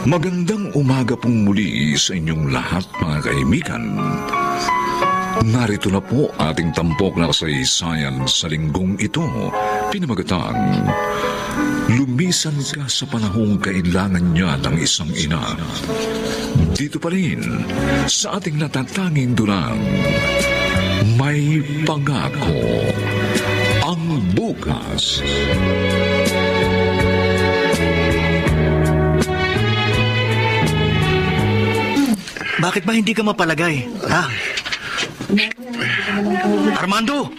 Magandang umaga pong muli sa inyong lahat, mga kaibigan. Narito na po ating tampok na kasaysayan sa linggong ito, pinamagatang Lumisan ka sa panahong kailangan niya ng isang ina. Dito pa rin sa ating natatanging dulang, May Pangako ang Bukas. Bakit ba hindi ka mapalagay? Ha? Armando!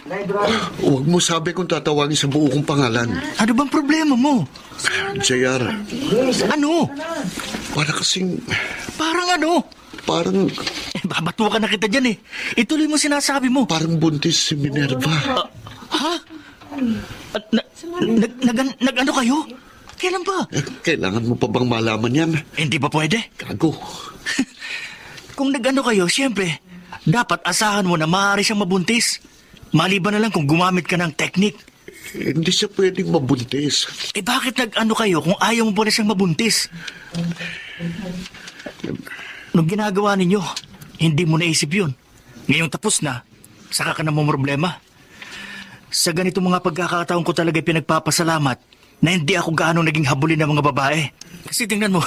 Huwag mo sabi kung tatawagin sa buo kong pangalan. Ano bang problema mo? JR, Ano? para kasing... Parang ano? Parang Babatukan na kita dyan eh. Ituloy mo sinasabi mo. parang buntis si Minerva. Ha? Nag-ano kayo? Kailan ba? Kailangan mo pa bang malaman yan? Hindi ba pwede? Gago. Kung nag-ano kayo, siyempre, dapat asahan mo na maaari siyang mabuntis. Maliban na lang kung gumamit ka ng teknik. Hindi siya pwedeng mabuntis. Bakit nag-ano kayo kung ayaw mo pala siyang mabuntis? Nung ginagawa ninyo, hindi mo naisip yun. Ngayong tapos na, saka ka na mo problema. Sa ganito mga pagkakataon ko talaga pinagpapasalamat na hindi ako gaano naging habulin ng mga babae. Kasi tingnan mo,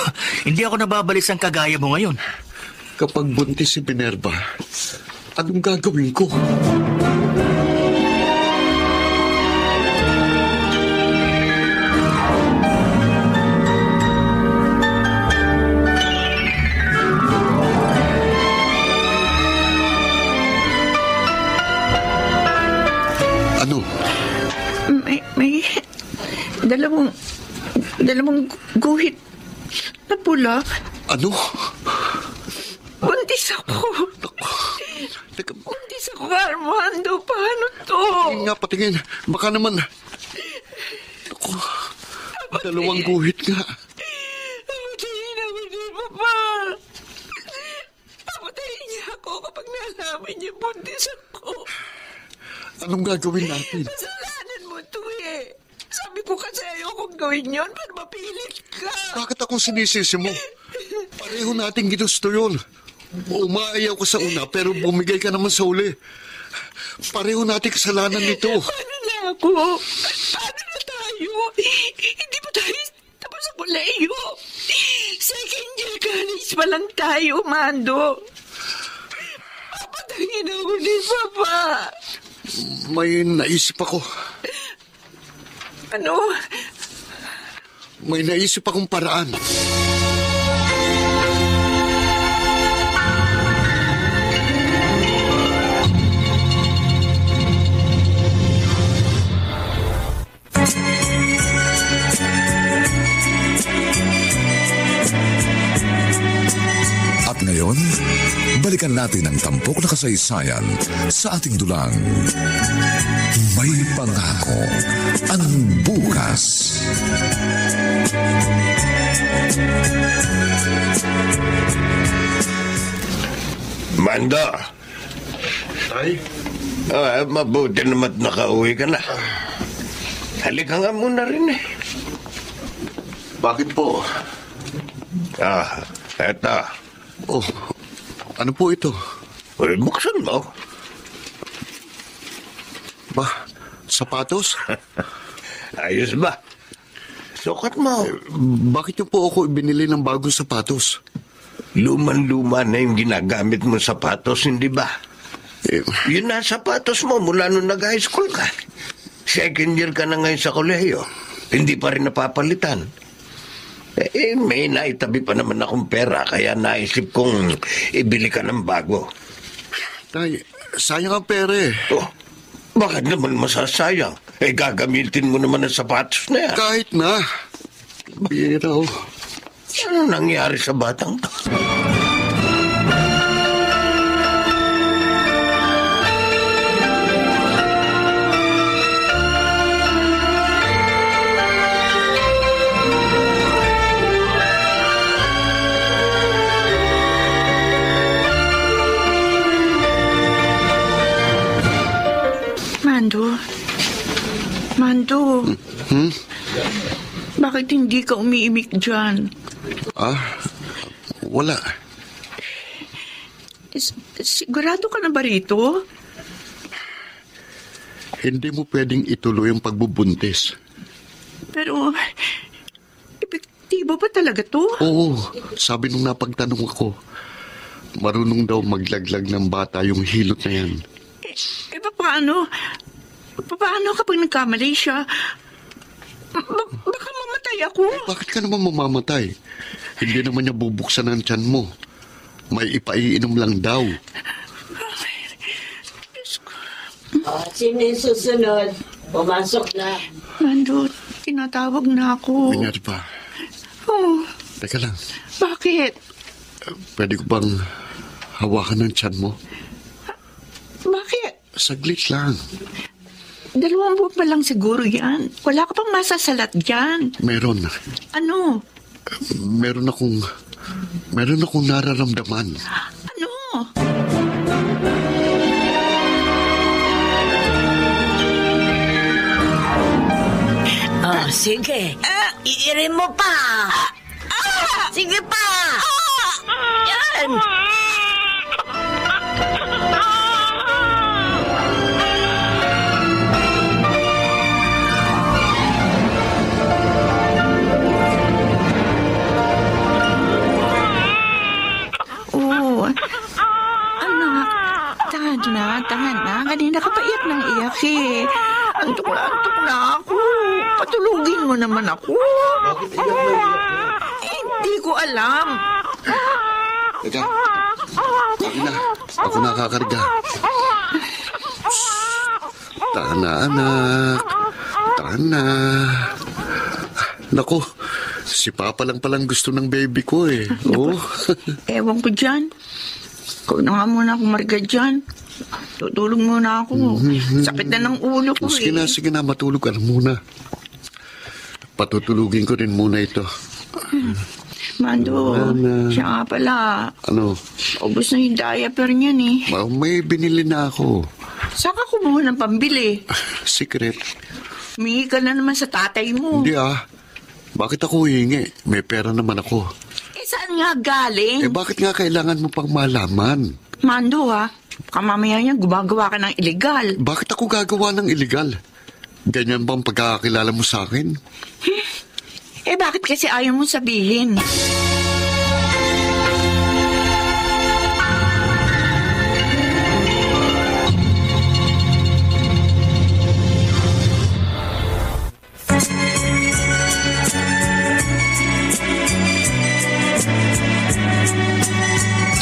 hindi ako nababalis ang kagaya mo ngayon. Kapag buntis si Minerva, anong gagawin ko? Ano? May dalawang guhit na pula. Ano? Buntis ako. Teka, Buntis ako, Armando. Paano to? patingin nga, patingin. Baka naman... Ako, dalawang guhit nga. Patayin ako ni Papa. Papatayin niya ako kapag nalaman niya buntis ako. Anong gagawin natin? Kasalanan mo to eh. Sabi ko kasi ayokong gawin yun para mapilit ka. Bakit akong sinisisi mo? Pareho nating ginusto yun. Umaayaw ko sa una pero bumigay ka naman sa uli. Pareho nating kasalanan nito. Paano na ako? Paano na tayo? Hindi pa tayo tapos sa koleyo. Second year college pa lang tayo, Mando. Papatayin ako ni Papa. May naisip ako. Ano? May naisip akong paraan. At ngayon, balikan natin ang tampok na kasaysayan sa ating dulang, May Pangako ang Bukas. Mando, Tay? mabuti naman nakauwi ka na. Halika nga muna rin eh. Bakit po? Eto. Oh, ano po ito? Uy, buksan mo. Ba, sapatos? Ayos ba? Sukat mo. Bakit niyo po ako ibinili ng bagong sapatos? Luman-luma na yung ginagamit mong sapatos, hindi ba? Yun na sapatos mo mula nung nag-high school ka. Second year ka na ngayon sa kolehiyo. Hindi pa rin napapalitan. May naitabi pa naman akong pera, kaya naisip kong ibili ka ng bago. Tay, sayang ang pera eh. Oh, bakit naman masasayang? Gagamitin mo naman ang sapatos na yan. Kahit na. Bira oh. Ano nangyari sa batang to? Mando. Bakit hindi ka umiimik dyan? Wala. Sigurado ka na ba rito? Hindi mo pwedeng ituloy ang pagbubuntis. Pero, epektibo ba talaga to? Oo, sabi nung napagtanong ako, marunong daw maglaglag ng bata yung hilot na yan. Paano? Paano kapag nagkamali siya? Baka mamatay ako. Bakit ka naman mamamatay? Hindi naman niya bubuksan ang tiyan mo. May ipaiinom lang daw. Sino yung susunod? Pumasok na. Mando, tinatawag na ako. Minerva, Oh, teka lang. bakit? Pwede ko bang hawakan ng tiyan mo? Bakit? Saglit lang. 2 buwan pa lang siguro yan. Wala ka pang masasalat dyan. Meron. Ano? Meron akong nararamdaman. Ano? Oh, sige. Iirin mo pa. Sige pa. Yan. Oh, anak. Tahan na. Kanina ka pa iyak ng iyak eh. Antok na ako. Patulugin mo naman ako. Hindi ko alam. Teka. Tahan na. Ako nakakarga. Tahan na, anak. Tahan na. Naku, si Papa lang palang gusto ng baby ko eh. Oh. Ewan ko dyan. Ikaw na nga muna akong marga dyan. Tutulog muna ako. Sakit na ng ulo ko Sige na, matulog ka na muna. Patutulugin ko rin muna ito. Mando, siya nga pala. Ano? Ubus na yung diaper niyan eh. May binili na ako. Saan ka kumuha ng pambili? Secret. Humingi ka na naman sa tatay mo. Hindi ah. Bakit ako hihingi? May pera naman ako. Saan nga galing? Bakit nga kailangan mo pang malaman? Mando kamamaya niya gumagawa ka ng illegal. Bakit ako gagawa ng illegal? Ganyan bang pagkakakilala mo sa akin? Bakit kasi ayaw mo sabihin?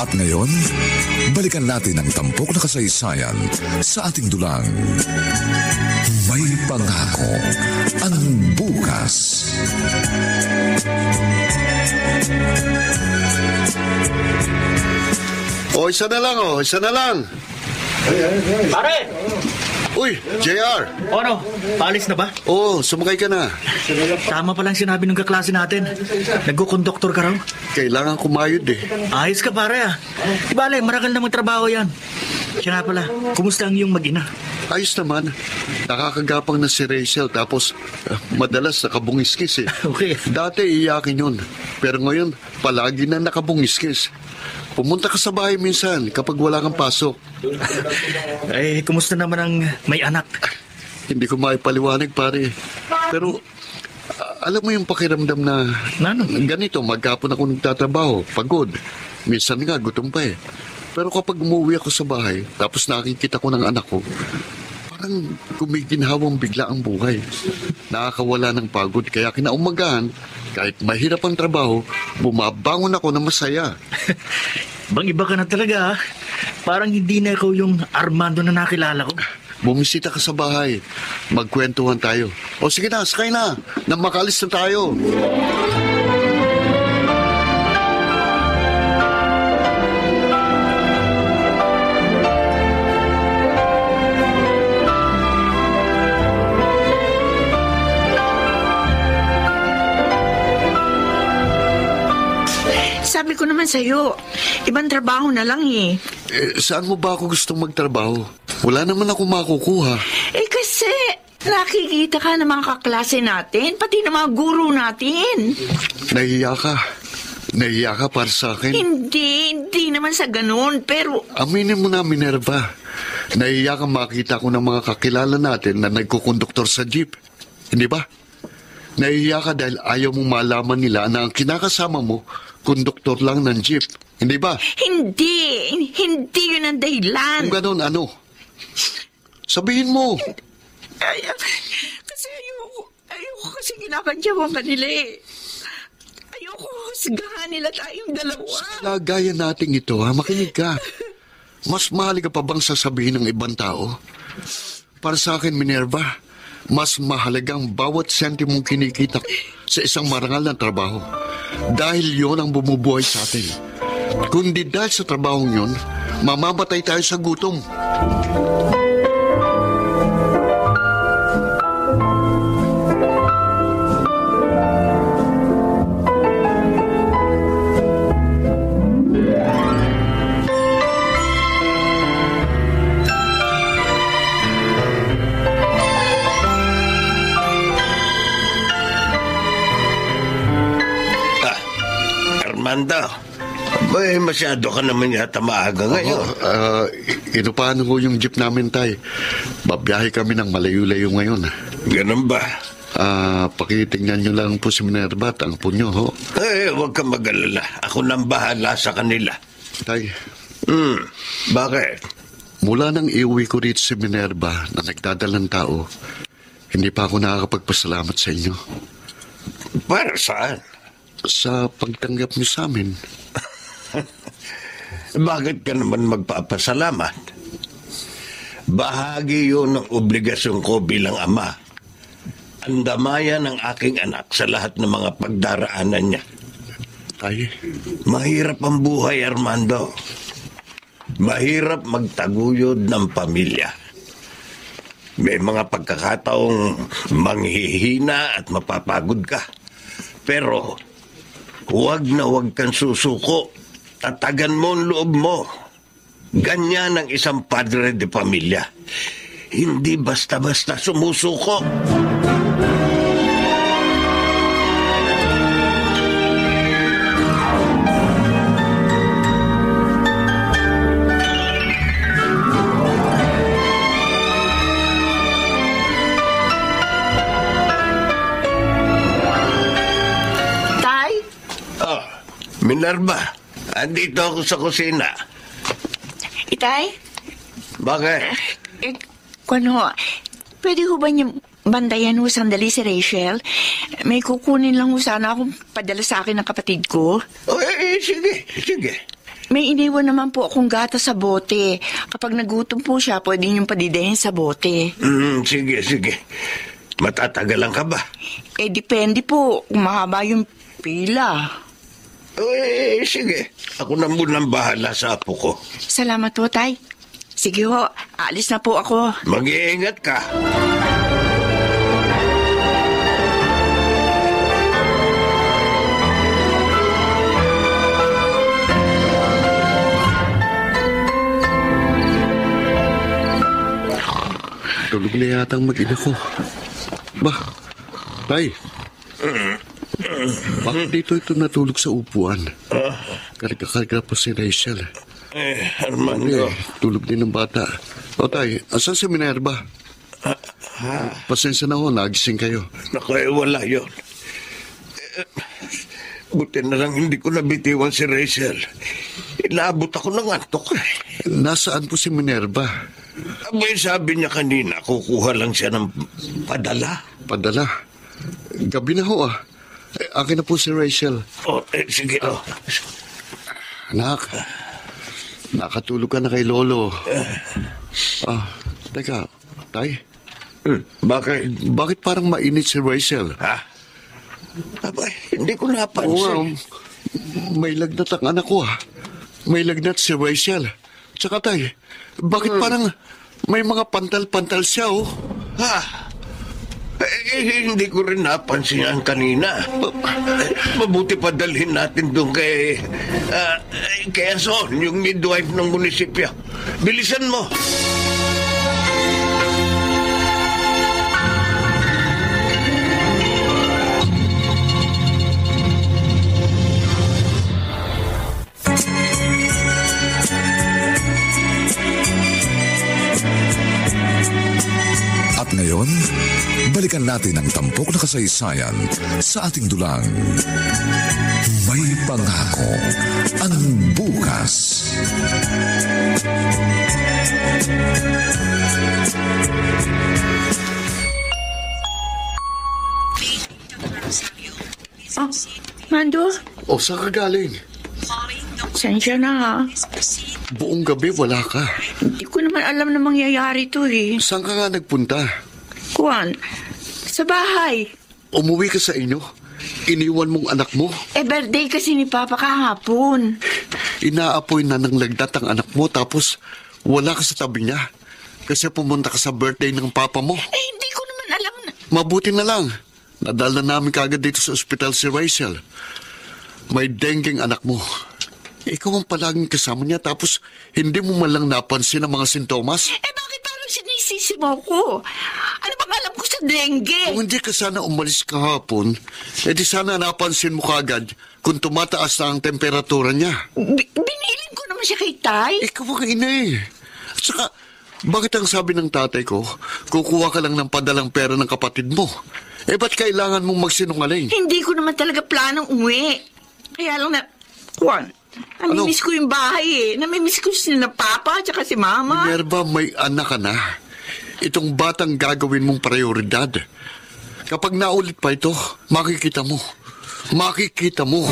At ngayon, balikan natin ang tampok na kasaysayan sa ating dulang. May pangako ang bukas. Isa na lang. Pare! Uy, JR! Ano? Paalis na ba? Oo, sumakay ka na. Tama palang sinabi ng kaklase natin. Nagkukonduktor ka raw. Kailangan kumayod eh. Ayos ka pare Bale, marakal na magtrabaho yan. Siya nga pala, kumusta ang iyong mag-ina? Ayos naman. Nakakagapang na si Rachel tapos madalas nakabungiskis eh. Okay. Dati iyakin yun. Pero ngayon, palagi na nakabungiskis. Pumunta ka sa bahay minsan kapag wala kang pasok. Kumusta naman ang may anak? Hindi ko maipaliwanag pare. Pero alam mo yung pakiramdam na ganito, maghapon ako nagtatrabaho, pagod. Minsan nga, gutom pa eh. Pero kapag umuwi ako sa bahay, tapos nakikita ko ng anak ko, parang gumiginhawang bigla ang buhay. Nakakawala ng pagod, kaya kinaumagahan, kahit mahirap ang trabaho, bumabangon ako na masaya. Bang iba ka na talaga Parang hindi na ikaw yung Armando na nakilala ko. Bumisita ka sa bahay. Magkwentuhan tayo. O sige na, sakay na. Nang makalis na tayo. Sabi ko naman sa'yo, ibang trabaho na lang eh. Saan mo ba ako gustong magtrabaho? Wala naman ako makukuha. Kasi nakikita ka ng mga kaklase natin, pati ng mga guru natin. Nahiya ka. Nahiya ka para sa akin? Hindi naman sa ganun, pero... Aminin mo na, Minerva. Nahiya ka makita ko ng mga kakilala natin na nagkukonduktor sa jeep. Hindi ba? Nahiya ka dahil ayaw mong malaman nila na ang kinakasama mo, konduktor lang ng jeep. Hindi ba? Hindi yun ang dahilan. Kung ganun, ano? Sabihin mo. Kasi ayoko kasi ginakantyawan kanila eh. Ayoko husgahan nila tayong dalawa. Lagayan natin ito, ha? Makinig ka. Mas mahalaga pa bang sasabihin ng ibang tao? Para sa akin, Minerva, mas mahalagang bawat sentimong kinikita sa isang marangal na trabaho. Dahil yon ang bumubuhay sa atin. Kundi dahil sa trabahong yon, mamamatay tayo sa gutom. Armando, masyado ka naman yata maaga ngayon. Inupahan ko yung jeep namin, tay. Babiyahe kami ng malayo-layo ngayon. Ganun ba? Pakitingnan nyo lang po si Minerva at ang punyo, ho. Huwag kang mag-alala. Ako nang bahala sa kanila. Tay. Bakit? Mula nang iuwi ko rito si Minerva na nagdadalang tao, hindi pa ako nakakapagpasalamat sa inyo. Para saan? Sa pagtanggap niyo sa amin. Bakit ka naman magpapasalamat? Bahagi yun ng obligasyon ko bilang ama. Ang damayan ng aking anak sa lahat ng mga pagdaraanan niya. Tay. Mahirap ang buhay, Armando. Mahirap magtaguyod ng pamilya. May mga pagkakataong manghihina at mapapagod ka. Pero huwag na huwag kang susuko. Tatagan mo ang loob mo. Ganyan ang isang padre de pamilya. Hindi basta-basta sumusuko. Minerva, andito ako sa kusina. Itay? Bakit? Pwede ho ba niyo bandayan ho sandali si Rachel? May kukunin lang ho sana akong padala sa akin ng kapatid ko. Sige. May iniwan naman po akong gata sa bote. Kapag nagutom po siya, pwede niyong padidahin sa bote. Sige. Matatagalan ka ba? Depende po kung mahaba yung pila. Sige. Ako na munang bahala sa apo ko. Salamat po, Tay. Sige ho, aalis na po ako. Mag-iingat ka. Tulog na yata ang mag-ina ko. Ba, Tay. Bakit dito ito natulog sa upuan? Karga-karga pa si Rachel. Armando. Tulog din ng bata. O tay, asan si Minerva? Pasensya na ho, nagising kayo. Wala yun. Buti na lang hindi ko nabitiwan si Rachel. Inaabot ako ng antok. Nasaan po si Minerva? May sabi niya kanina, kukuha lang siya ng padala. Padala? Gabi na ho akin na po si Rachel. Sige. Anak, nakatulog ka na kay Lolo. Teka, Tay. Bakit? Bakit parang mainit si Rachel? Abay, hindi ko napansin. May lagnat ang anak ko May lagnat si Rachel. Tsaka Tay, bakit parang may mga pantal-pantal siya hindi ko rin napansin yan kanina. Mabuti pa dalhin natin doon kay Son, yung midwife ng munisipyo. Bilisan mo. balikan natin ang tampok na kasaysayan sa ating dulang. May pangako ang bukas. Oh, Mando, O, saan ka galing? sensya na ha. Buong gabi wala ka. Hindi ko naman alam na mangyayari to eh. Saan ka nga nagpunta? Kuwan, sa bahay. Umuwi ka sa inyo? Iniwan mong anak mo? Birthday kasi ni Papa kahapon. Inaapoy na ng lagdat ang anak mo tapos wala ka sa tabi niya. Kasi pumunta ka sa birthday ng papa mo. Hindi ko naman alam na... Mabuti na lang. Nadala namin kagad dito sa ospital si Rachel. May dengueng anak mo. Ikaw ang palaging kasama niya tapos hindi mo man lang napansin ang mga sintomas? Bakit parang sinisisi mo ko? Ano bang alam ko sa dengue? Kung hindi ka sana umalis kahapon, di sana napansin mo kagad kung tumataas na ang temperatura niya. Binilin ko naman siya kay Tay. Ikaw ang ina eh. At saka, bakit ang sabi ng tatay ko, kukuha ka lang ng padalang pera ng kapatid mo? Ba't kailangan mong magsinungaling? Hindi ko naman talaga planong umuwi. Kaya lang na... Kuwan, namimiss ko yung bahay eh. Namimiss ko sila Papa at saka si Mama. Minerva, may anak ka na. Itong batang gagawin mong prioridad. Kapag naulit pa ito, makikita mo. Makikita mo.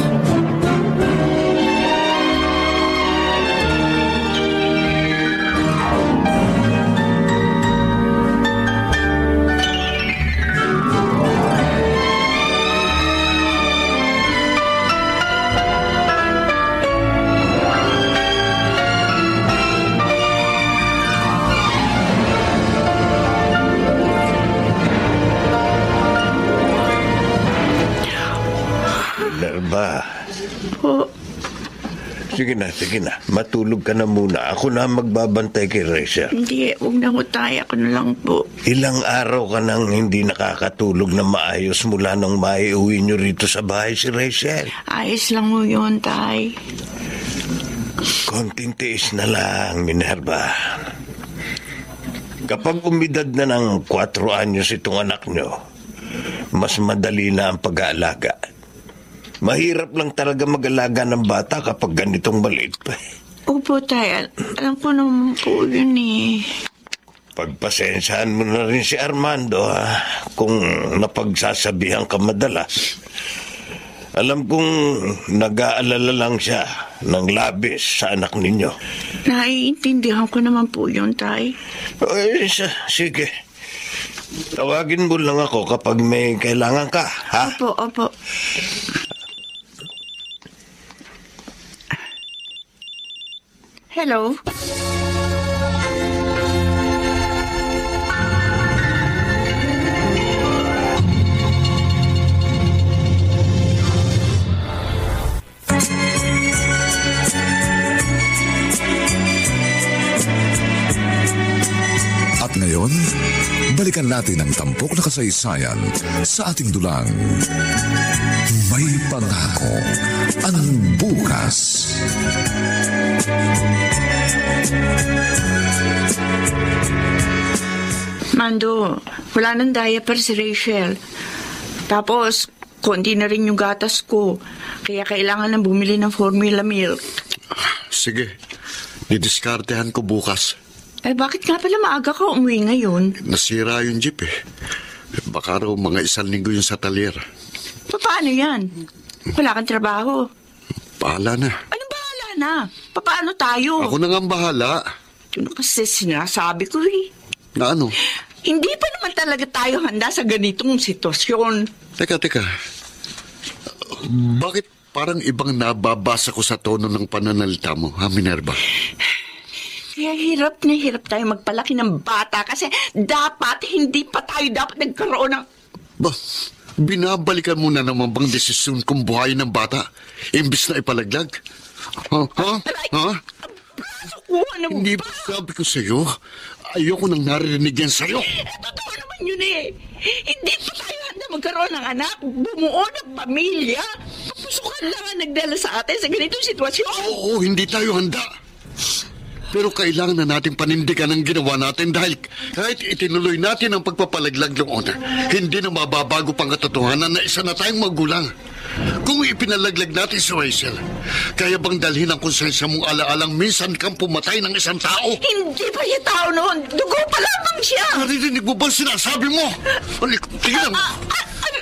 Minerva. Po, Sige na. Matulog ka na muna. Ako na magbabantay kay Rachel. hindi. Huwag na ho tayo. Ako na lang po. Ilang araw ka nang hindi nakakatulog na maayos mula nung maiuwi nyo rito sa bahay si Rachel. Ayos lang ho yun, Tay. Konting tiis na lang, Minerva. Kapag umidad na ng 4 anyos itong anak nyo, mas madali na ang pag-aalaga. Mahirap lang talaga mag-alaga ng bata kapag ganitong maliit pa. Opo, Tay. Alam ko naman po yun eh. Pagpasensyahan mo na rin si Armando, ha? Kung napagsasabihan ka madalas. Alam kong nag-aalala lang siya ng labis sa anak ninyo. Naiintindihan ko naman po yun, Tay. Sige. Tawagin mo lang ako kapag may kailangan ka, ha? Opo. Hello? At ngayon, balikan natin ang tampok na kasaysayan sa ating dulang. May pangako ang bukas. Mando, wala nang diaper si Rachel. Tapos, konti na rin yung gatas ko. Kaya kailangan nang bumili ng formula milk. Sige, didiskartehan ko bukas. Bakit nga pala maaga ka umuwi ngayon? Nasira yung jeep eh. Baka raw mga 1 linggo yun sa talyer. Paano yan? Wala kang trabaho. Bahala na. Anong bahala na? Paano tayo? Ako na nga ang bahala. Yun kasi sinasabi ko eh. Na ano? Hindi pa naman talaga tayo handa sa ganitong sitwasyon. Teka. Bakit parang ibang nababasa ko sa tono ng pananalita mo, ha, Minerva? Kaya hirap na hirap tayo magpalaki ng bata kasi hindi pa tayo dapat nagkaroon ng... Ba, binabalikan mo na naman bang desisyon kung buhayin ng bata imbis na ipalaglag? Ha? Hindi ba sabi ko sa'yo? Ayoko nang naririnig yan sa'yo. Totoo naman yun eh. Hindi pa tayo handa magkaroon ng anak, bumuo ng pamilya. Pusukan lang ang nagdala sa atin sa ganitong sitwasyon. Oo, hindi tayo handa. Pero kailangan na natin panindigan ang ginawa natin dahil kahit itinuloy natin ang pagpapalaglag noon, hindi na mababago pang katotohanan na isa na tayong magulang. Kung ipinalaglag natin si Rachel, kaya bang dalhin ang konsensya mong alaalang minsan kang pumatay ng isang tao? Hindi pa yung tao noon. Dugo pa lamang siya. Naririnig mo ba sinasabi mo? Tingnan mo.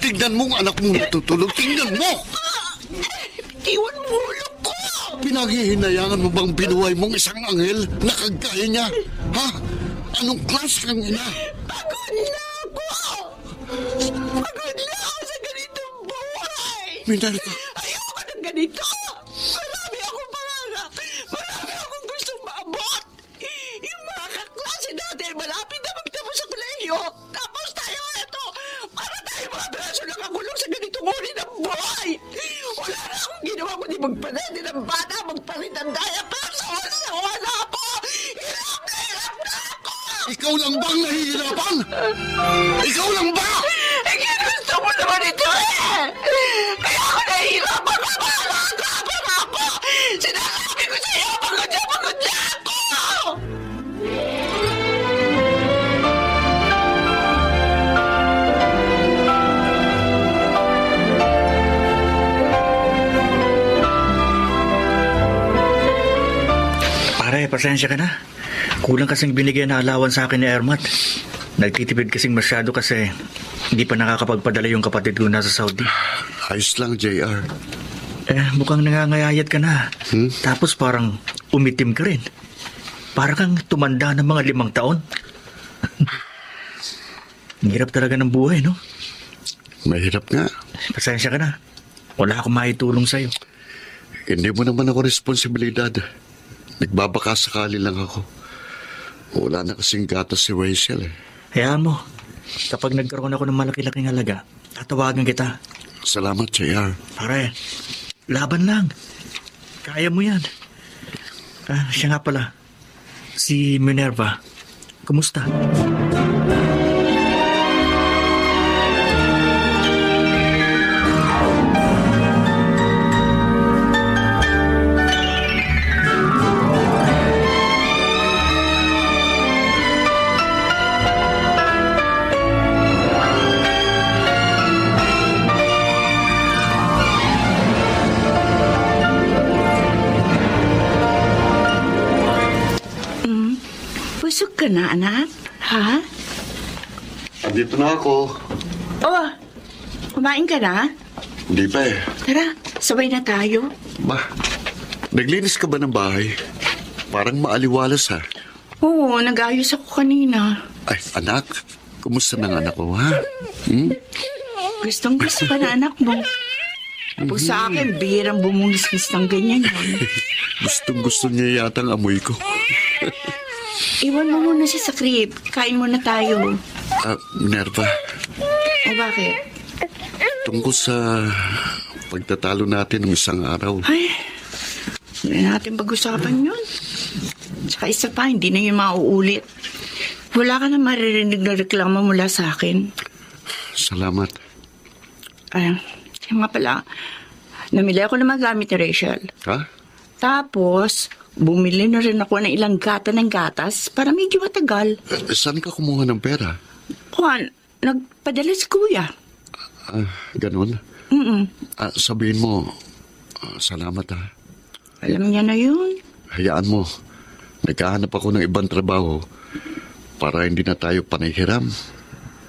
Tingnan mo ang anak mong natutulog. Tingnan mo! Tiwan mo ulo ko! Pinaghihinayangan mo bang binuhay mong isang anghel na kagaya niya? Ha? Anong klase kang ina? Pagod na ako! Pagod na ako sa ganitong buhay! Minerva, Ayoko ng ganito! Marami akong pangarap! Marami akong gustong maabot! Yung mga kaklase natin malapit na magtapos sa kolehiyo! Tapos tayo ito! Para tayo mga braso nakakulong sa ganitong uri ng buhay! Wala na akong ginawa kundi magpanete ng bata, magpalit ng diaper! Wala ako! Hirap na ako! ikaw lang bang nahihirapan? Ikaw lang ba? Ginusto mo naman ito eh! Kaya ako nahihirapan ka ba? Ako! Sinasabi ko sa'yo, pagod na ako! Pare, pasensya ka na. Kulang kasing binigyan na alawan sa akin ni Ermat. Nagtitipid kasing masyado kasi hindi pa nakakapagpadala yung kapatid ko nasa Saudi. Ayos lang, JR. Mukhang nangangayayat ka na. Tapos parang umitim ka rin. Parang kang tumanda ng mga 5 taon. Ang hirap talaga ng buhay, no? Mahirap nga. Pasensya ka na. Wala akong maitulong sa'yo. Hindi mo naman ako responsibilidad. Nagbabaka sakali lang ako. Wala na kasing gatas si Rachel eh. Hayaan mo. Kapag nagkaroon ako ng malaki-laking halaga, tatawagan kita. Salamat, JR. Pare, laban lang. Kaya mo yan. Siya nga pala. Si Minerva. Kumusta? Busog ka na, anak? Ha? Andito na ako. Oh, kumain ka na? Hindi pa eh. Tara, sabay na tayo. Ma, naglinis ka ba ng bahay? Parang maaliwalas ha. Oo, nag-ayos ako kanina. Ay, anak. Kumusta ng anak ko, ha? Gustong gusto ka na anak mo. Tapos sa akin, bihirang bumungis-ngis ng ganyan yun. Gustong gusto niya yata ang amoy ko. Iwan mo muna siya sa crib. Kain muna tayo. Minerva, O bakit? tungkol sa pagtatalo natin ng isang araw. Ay, hindi natin pag-usapan yun. Tsaka isa pa, hindi na yun mauulit. Wala ka na maririnig na reklamo mula sa akin. Salamat. Ay, yung nga pala, namili ako ng magamit ni Rachel. Ha? Tapos, bumili na rin ako ng ilang gata ng gatas para medyo matagal. Saan ka kumuha ng pera? Juan, nagpadala si kuya. Ganun? Sabihin mo, salamat ha. Alam niya na yun. Hayaan mo, naghahanap ako ng ibang trabaho para hindi na tayo panahiram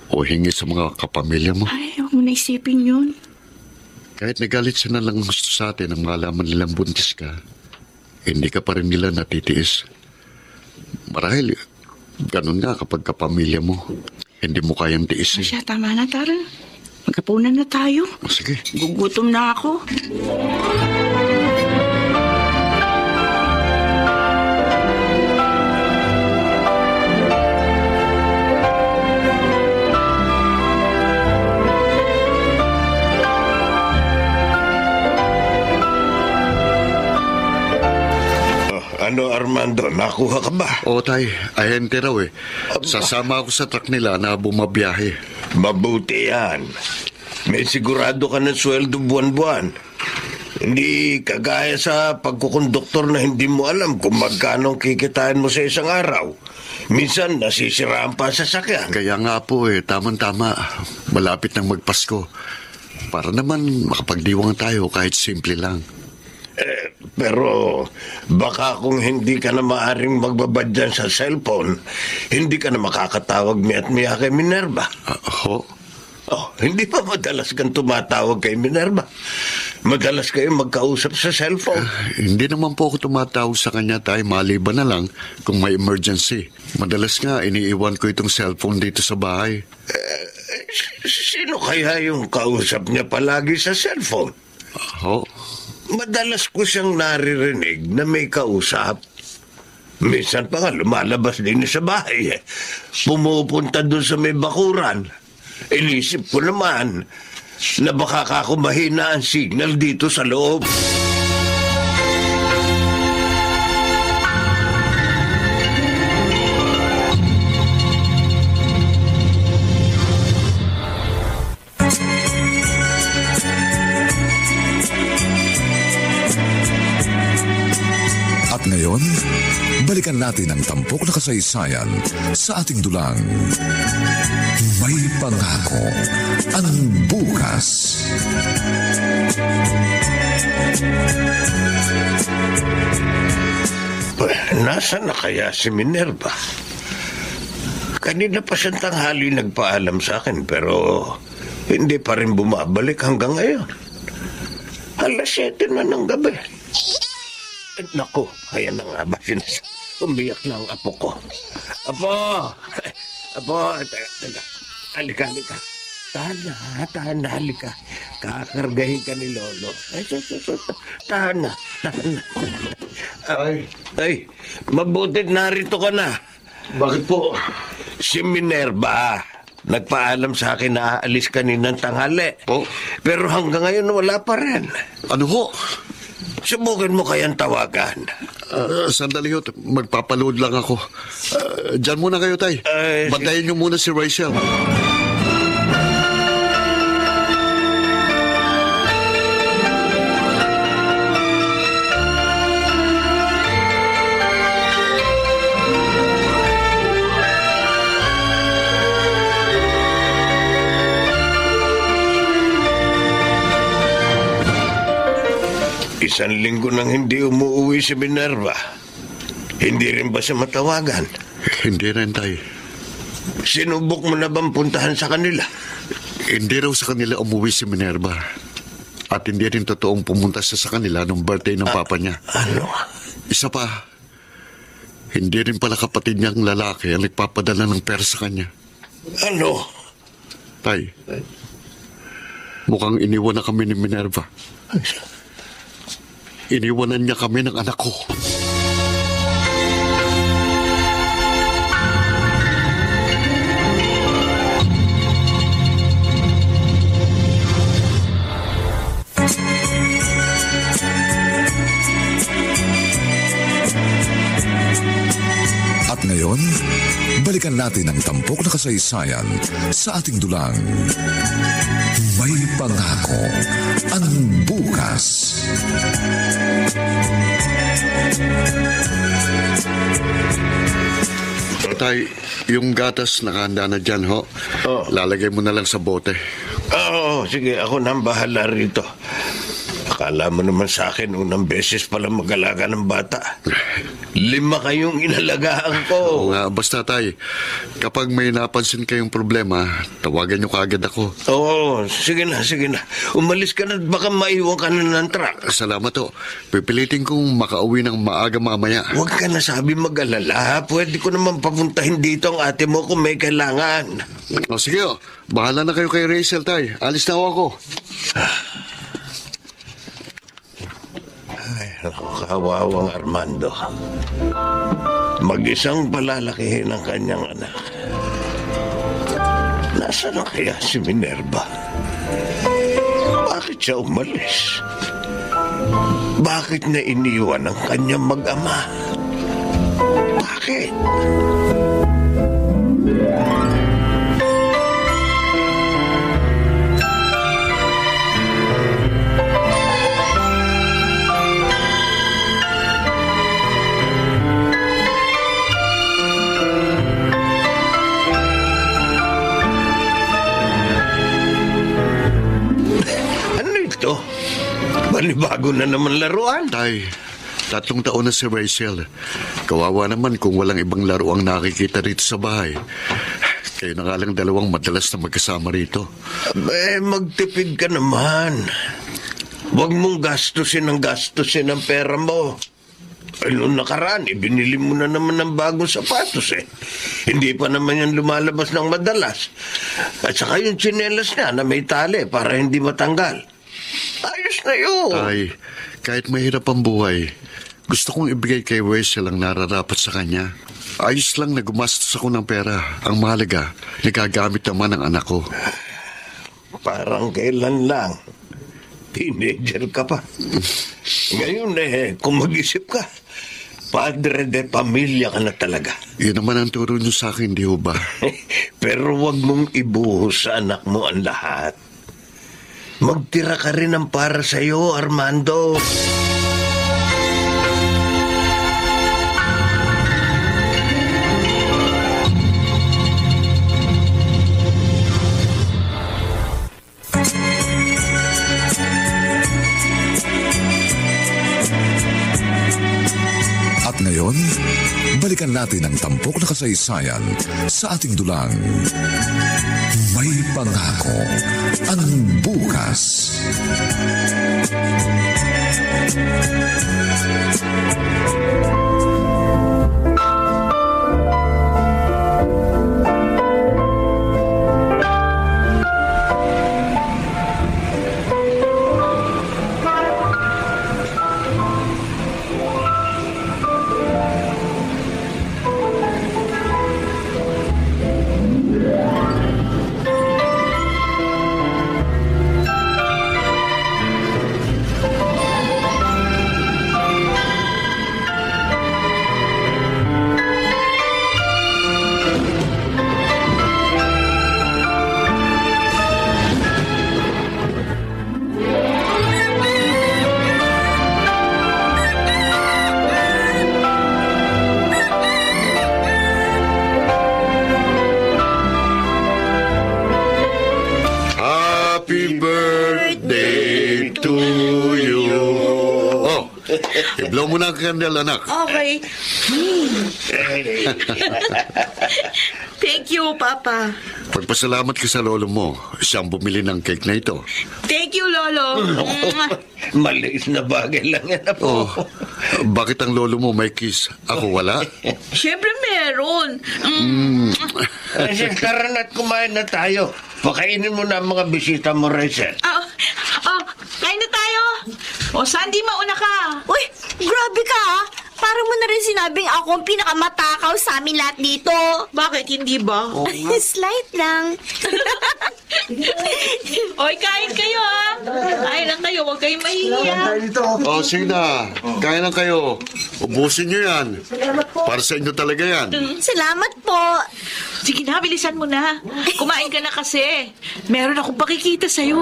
o hingi sa mga kapamilya mo. Ay, huwag mo na isipin yun. Kahit nagalit siya na lang gusto sa atin ang malaman nilang buntis ka, hindi ka pa rin nila natitiis. Marahil, ganun nga kapag kapamilya mo, hindi mo kayang tiisin. Siya, tama na, Tara. Magkapunan na tayo. Sige. Gugutom na ako. Ano, Armando, nakuha ka ba? Oo, tay. Ahente raw eh. Sasama ako sa truck nila na bumabiyahe. Mabuti yan. May sigurado ka ng sweldo buwan-buwan. Hindi kagaya sa pagkukonduktor na hindi mo alam kung magkano kikitain mo sa isang araw. Minsan nasisiraan pa sa sasakyan. Kaya nga po tamang-tama. Malapit nang magpasko. Para naman makapagdiwang tayo kahit simple lang. Pero baka kung hindi ka na maaring magbabad dyan sa cellphone, hindi ka na makakatawag miya't-miya kay Minerva. Hindi pa madalas kang tumatawag kay Minerva? Madalas kayo magkausap sa cellphone? Hindi naman po ako tumatawag sa kanya, Tay. Maliban na lang kung may emergency. Madalas nga, iniiwan ko itong cellphone dito sa bahay. Sino kaya yung kausap niya palagi sa cellphone? Madalas ko siyang naririnig na may kausap. Minsan pa nga lumalabas din sa bahay. Pumupunta doon sa may bakuran. Inisip ko naman na baka ako mahina ang signal dito sa loob. At ngayon, balikan natin ang tampok na kasaysayan sa ating dulang. May pangako ang bukas. Nasaan na kaya si Minerva? Kanina pa siyang tanghali nagpaalam sa akin pero hindi pa rin bumabalik hanggang ngayon. 7:00 na ng gabi. Naku, kaya na nga ba umiyak na ang apo ko. Apo, halika. Tahan na, halika. Kakargahin ka ni Lolo. Tahan na. Ay, mabutit narito ka na. Bakit po? Si Minerva, nagpaalam sa akin na aalis kaninang tanghali. Pero hanggang ngayon wala pa rin. Ano ho? Subukan mo kayang tawagan. Sandali ho, magpapaload lang ako. Diyan muna kayo, Tay. Bantayan niyo muna si Rachel. Isang linggo nang hindi umuwi si Minerva. Hindi rin ba siya matawagan? Hindi rin, Tay. Sinubok mo na bang puntahan sa kanila? Hindi raw sa kanila umuwi si Minerva. At hindi rin totoong pumunta siya sa kanila nung birthday ng papa niya. Ano? Isa pa, hindi rin pala kapatid niyang lalaki ang nagpapadala ng pera sa kanya. Ano? Tay, mukhang iniwan na kami ni Minerva. Iniwanan niya kami ng anak ko. At ngayon, balikan natin ang tampok na kasaysayan sa ating dulang. May pangako ang bukas. Tay, yung gatas nakahanda na dyan, ho. Lalagay mo na lang sa bote. Sige, ako nang bahala rito. Akala mo naman sa akin, unang beses pala mag-alaga ng bata. 5 kayong inalagaan ko. Oo nga, basta Tay, kapag may napansin kayong problema, tawagan niyo kaagad ako. Sige na. Umalis ka na at baka maiwan ka na ng truck. Salamat ho. Pipilitin kong makauwi ng maaga mamaya. Huwag ka na sabi mag-alala. Pwede ko naman papuntahin dito ang ate mo kung may kailangan. Sige ho. Bahala na kayo kay Rachel, Tay. Alis na ako. Kawawang Armando. Mag-isang palalakihin ang kanyang anak. Nasaan na kaya si Minerva? Bakit siya umalis? Bakit niya iniwan ang kanyang mag-ama? Bakit? bago na naman laruan. Tay, 3 taon na si Rachel. Kawawa naman kung walang ibang laro ang nakikita rito sa bahay. Kayo na nga lang dalawang madalas na magkasama rito. Magtipid ka naman. Huwag mong gastusin ang pera mo. Noong nakaraan, binili mo na naman ng bagong sapatos Hindi pa naman yan lumalabas ng madalas. At saka yung tsinelas niya na may tali para hindi matanggal. Ayos na yun. Tay, kahit mahirap ang buhay, gusto kong ibigay kay Rachel ang nararapat sa kanya. Ayos lang na gumastos ako ng pera. Ang mahalaga, nagagamit naman ang anak ko. Parang kailan lang. Teenager ka pa. Ngayon kung mag-isip ka, padre de pamilya ka na talaga. Yun naman ang turo niyo sa akin, di ho ba? Pero wag mong ibuhos sa anak mo ang lahat. Magtira ka rin ng para sa'yo, Armando. At ngayon, balikan natin ang tampok na kasaysayan sa ating dulang. May pangako ang bukas. I-blow mo na ang candle, anak. Okay. Thank you, Papa. Pagpasalamat ka sa lolo mo. Siyang bumili ng cake na ito. Thank you, Lolo. Maliit na bagay lang yan po. Bakit ang lolo mo may kiss? Ako wala? Siyempre meron. Tara na't kumain na tayo. Pakainin mo na ang mga bisita mo, Rachel. Kain na tayo. Sandy, mauna ka. Uy, grabe ka Para mo na rin sinabing ako ang pinakamatakaw sa amin lahat dito. Bakit, hindi ba? Slight lang. Oy, kain kayo Kain lang kayo, huwag kayong mahihiya. Sige na. Kain lang kayo. Ubusin nyo yan. Para sa inyo talaga yan. Salamat po. Sige na, bilisan mo na. Kumain ka na kasi. Meron akong pakikita sa'yo.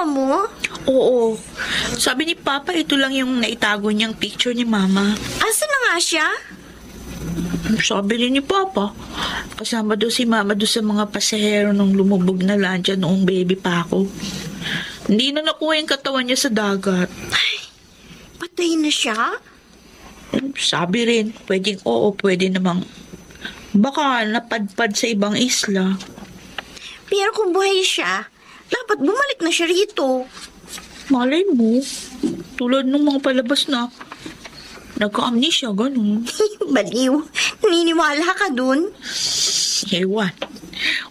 Mo? Oo. Sabi ni Papa, ito lang yung naitago niyang picture ni Mama. Asa na nga siya? Sabi rin ni Papa, kasama daw si Mama doon sa mga pasahero nung lumubog na lancha noong baby pa ako. Hindi na nakuha yung katawan niya sa dagat. Ay, patay na siya? Sabi rin, pwedeng oo, pwede namang baka napadpad sa ibang isla. Pero kung buhay siya, dapat bumalik na siya rito. Malay mo, tulad ng mga palabas na nagka-amnesia, ganun. Baliw, naniniwala ka dun? Ewan,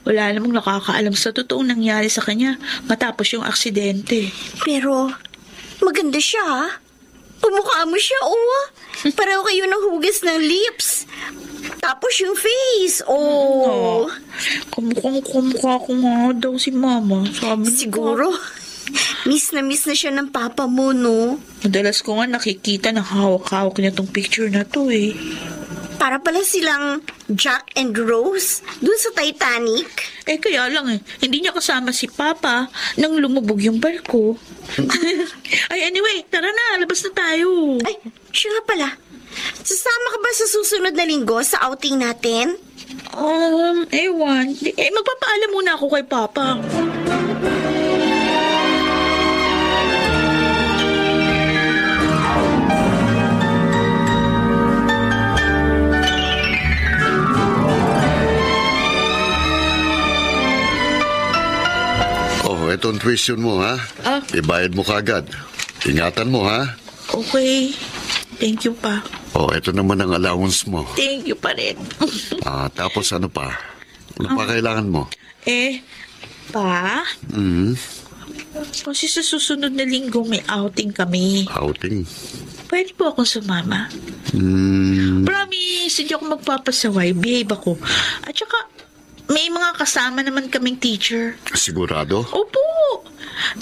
wala namang nakakaalam sa totoong nangyari sa kanya matapos yung aksidente. Pero, maganda siya, Pumukha mo siya, Pareho kayo ng hugas ng lips. Tapos yung face, Kamukha ko nga daw si Mama. Sabi siguro, miss na siya ng papa mo, no? Madalas ko nga nakikita na hawak-hawak niya tong picture na to, Para pala silang Jack and Rose dun sa Titanic. Kaya lang hindi niya kasama si Papa nang lumubog yung barko. Anyway, tara na, labas na tayo. Ay, siya nga pala. Sasama ka ba sa susunod na linggo sa outing natin? Ewan. Magpapaalam muna ako kay Papa. Itong tuition mo, ha? Ibayad mo kagad. Ingatan mo, ha? Okay. Thank you, Pa. Ito naman ang allowance mo. Thank you pa rin. Tapos ano pa? Ano pa kailangan mo? Pa? Kasi sa susunod na linggo may outing kami. Outing? Pwede po akong sumama. Promise, hindi ako magpapasaway. Behave ako. At saka, may mga kasama naman kaming teacher. Sigurado? Opo.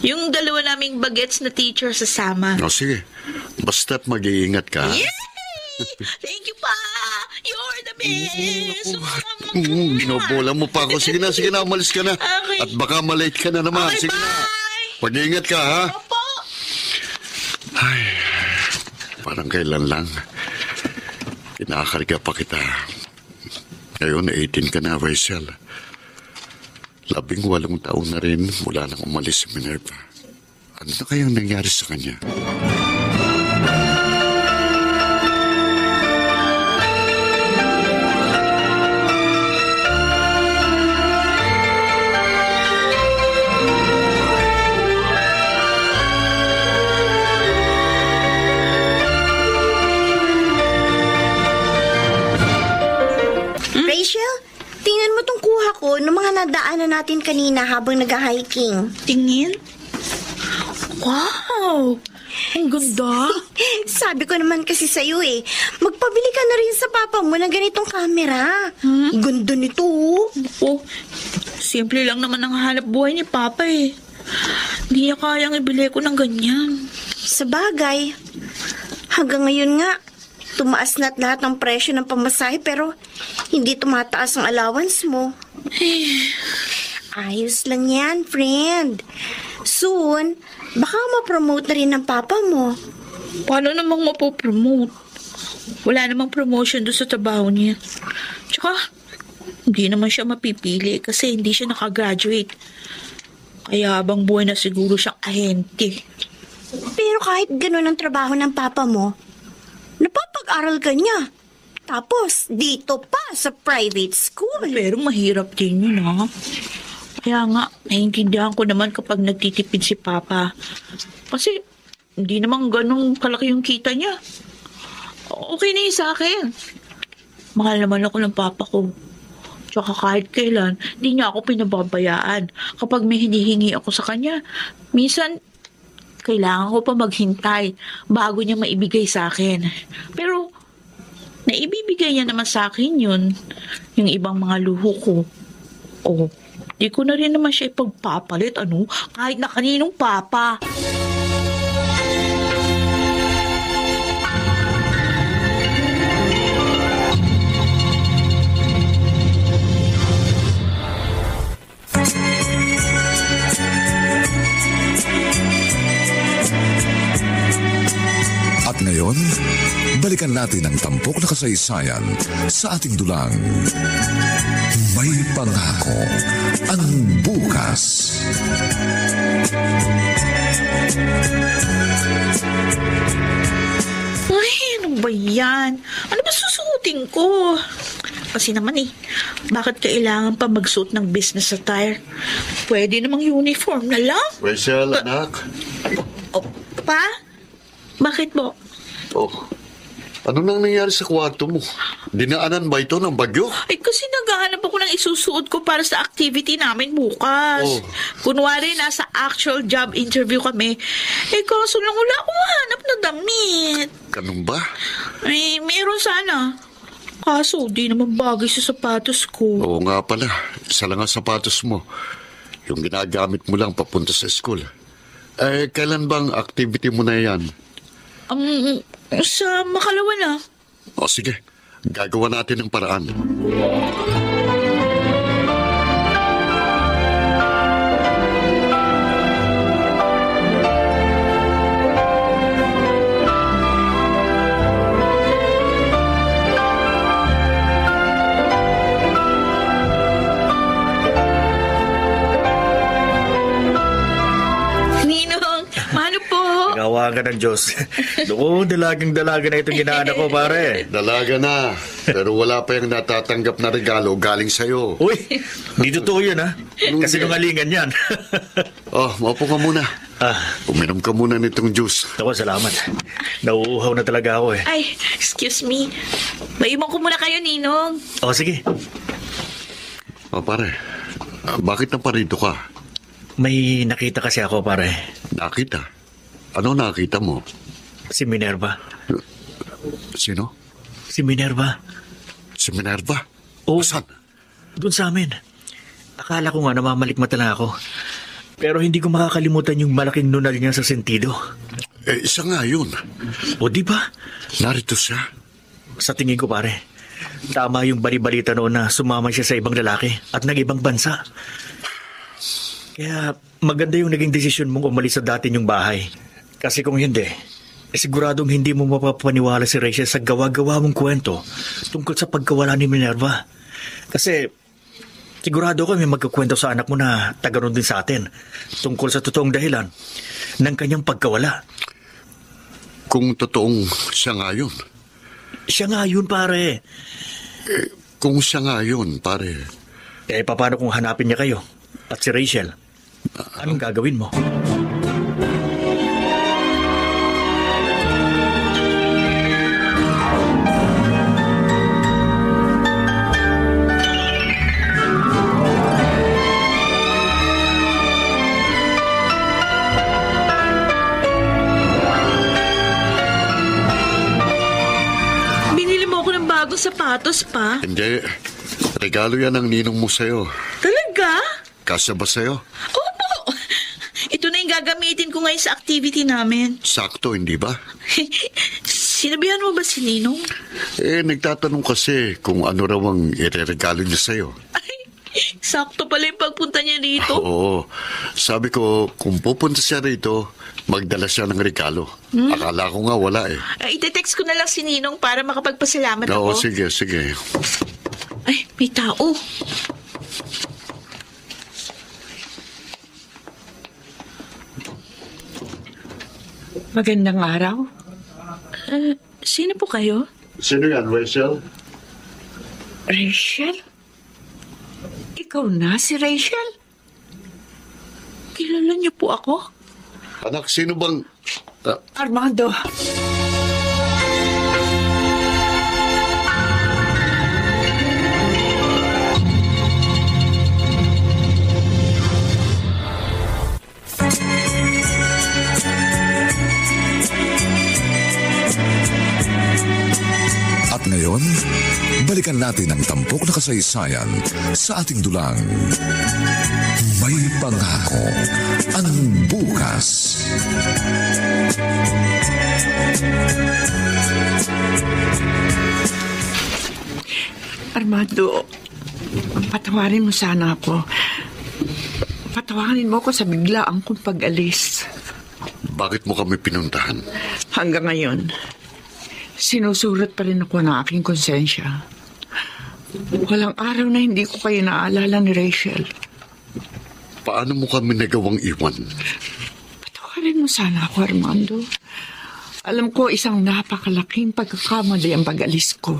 Yung dalawa naming bagets na teacher sasama. Sige. Basta't mag-iingat ka. Yay! Thank you, Pa! You're the best! Binobola mo pa ako. Sige na, umalis ka na. Okay. At baka malate ka na naman. Okay, sige bye! na. Mag-iingat ka, ha? Opo! Ay, parang kailan lang. Kinakarga pa kita. Ngayon, 18 ka na, Rachel. 18 taon na rin mula nang umalis si Minerva. Ano na kayang nangyari sa kanya? Rachel, tingnan mo tong kuha ko ng mga nadaanan natin kanina habang nag-hiking. Tingin? Wow! Ang ganda! Sabi ko naman kasi sa'yo magpabili ka na rin sa papa mo ng ganitong camera. Ganda nito. Simple lang naman ang hanap buhay ni Papa Hindi niya kayang ibili ko ng ganyan. Sa bagay, hanggang ngayon nga, tumaas na't lahat ng presyo ng pamasahe pero hindi tumataas ang allowance mo. Ayos lang yan, friend. Soon, baka ma-promote na rin ng papa mo. Paano namang mapopromote? Wala namang promotion doon sa trabaho niya. Tsaka, hindi naman siya mapipili kasi hindi siya nakagraduate. Kaya habang buhay na siguro siyang ahente. Pero kahit ganun ang trabaho ng papa mo, napapag-aral ka niya. Tapos, dito pa sa private school. Pero mahirap din yun, ha? Kaya nga, naiintindihan ko naman kapag nagtitipid si Papa. Kasi, hindi naman ganun kalaki yung kita niya. Okay na yun sa akin. Mahal naman ako ng Papa ko. Tsaka kahit kailan, di niya ako pinababayaan. Kapag may hinihingi ako sa kanya, minsan, kailangan ko pa maghintay bago niya maibigay sa akin. Pero, naibibigay niya naman sa akin yun, yung ibang mga luho ko. Di ko na rin naman siya ipagpapalit, kahit na kaninong papa. At ngayon, balikan natin ang tampok na kasaysayan sa ating dulang. May pangako ang bukas. Ay, ano ba yan? Ano ba susuotin ko? Kasi naman bakit kailangan pa magsuot ng business attire? Pwede namang uniform na lang. Rachel, anak. Pa? Bakit po? Ano nang nangyari sa kwarto mo? Dinaanan ba ito ng bagyo? Kasi naghahanap ako ng isusuot ko para sa activity namin bukas. Kunwari, nasa actual job interview kami. Kaso lang wala akong hanap na damit. Ganun ba? Meron sana. Kaso, di naman bagay sa sapatos ko. Oo nga pala. Isa lang ang sapatos mo. Yung ginagamit mo lang papunta sa school. Kailan bang activity mo na yan? Sa makalawa na. Sige. Gagawa natin ng paraan. Ninong, mano po? Gawa ka ng Diyos. Doon, dalagang-dalaga na itong ginaanak ko, pare. Dalaga na, pero wala pa yung natatanggap na regalo galing sa'yo. Uy, di totoo yun, ha? Kasi nungalingan yan. Oh, maupo ka muna. Uminom ka muna nitong juice. Ako, salamat. Nauuhaw na talaga ako, eh. Ay, excuse me. Maiwan ko muna kayo, Ninong. O, sige. Oh, pare, bakit na parito ka? May nakita kasi ako, pare. Nakita? Ano nakita mo? Si Minerva. Sino? Si Minerva. Si Minerva? Oo. Saan? Doon sa amin. Akala ko nga namamalikmata na ako. Pero hindi ko makakalimutan yung malaking nunal niya sa sentido. Isa nga yun. O, di ba? Narito siya. Sa tingin ko, pare, tama yung balibalita noon na sumama siya sa ibang lalaki at nag-ibang bansa. Kaya maganda yung naging desisyon mong umalis sa dati niyong bahay. Kasi kung hindi, siguradong hindi mo mapapaniwala si Rachel sa gawa-gawa mong kwento tungkol sa pagkawala ni Minerva. Kasi sigurado ko may magkakwento sa anak mo na taganon din sa atin tungkol sa totoong dahilan ng kanyang pagkawala. Kung totoong siya nga yun. Siya nga yun, pare. Kung siya nga yun, pare. Paano kung hanapin niya kayo at si Rachel? Anong gagawin mo? Binili mo ako ng bagong sapatos pa. Hindi. Regalo yan ang ninong mo sa'yo. Talaga? Kasya ba sa'yo? Opo. Ito na yung gagamitin ko ngayon sa activity namin. Sakto, hindi ba? Sinabihan mo ba si Ninong? Nagtatanong kasi kung ano raw ang ireregalo niya sa'yo. Ay, sakto pala yung pagpunta niya dito. Oo. Sabi ko, kung pupunta siya rito, magdala siya ng regalo. Akala ko nga wala eh. Ite-text ko na lang si Ninong para makapagpasalamat Oo, ako. sige, sige. Ay, may tao. Magandang araw. Sino po kayo? Sino yan, Rachel? Rachel? Ikaw na si Rachel? Kilala niyo po ako? Anak, sino bang... Armando. At ngayon, balikan natin ang tampok na kasaysayan sa ating dulang. May pangako ang bukas. Armando, patawarin mo sana ako. Patawarin mo ako sa biglaang kong pag-alis. Bakit mo kami pinuntahan? Hanggang ngayon, sinusulat pa rin ako ng aking konsensya. Walang araw na hindi ko kayo naaalala ni Rachel. Paano mo kami nagawang iwan? Patawarin mo sana ako, Armando. Alam ko isang napakalaking pagkakamali ang pag-alis ko.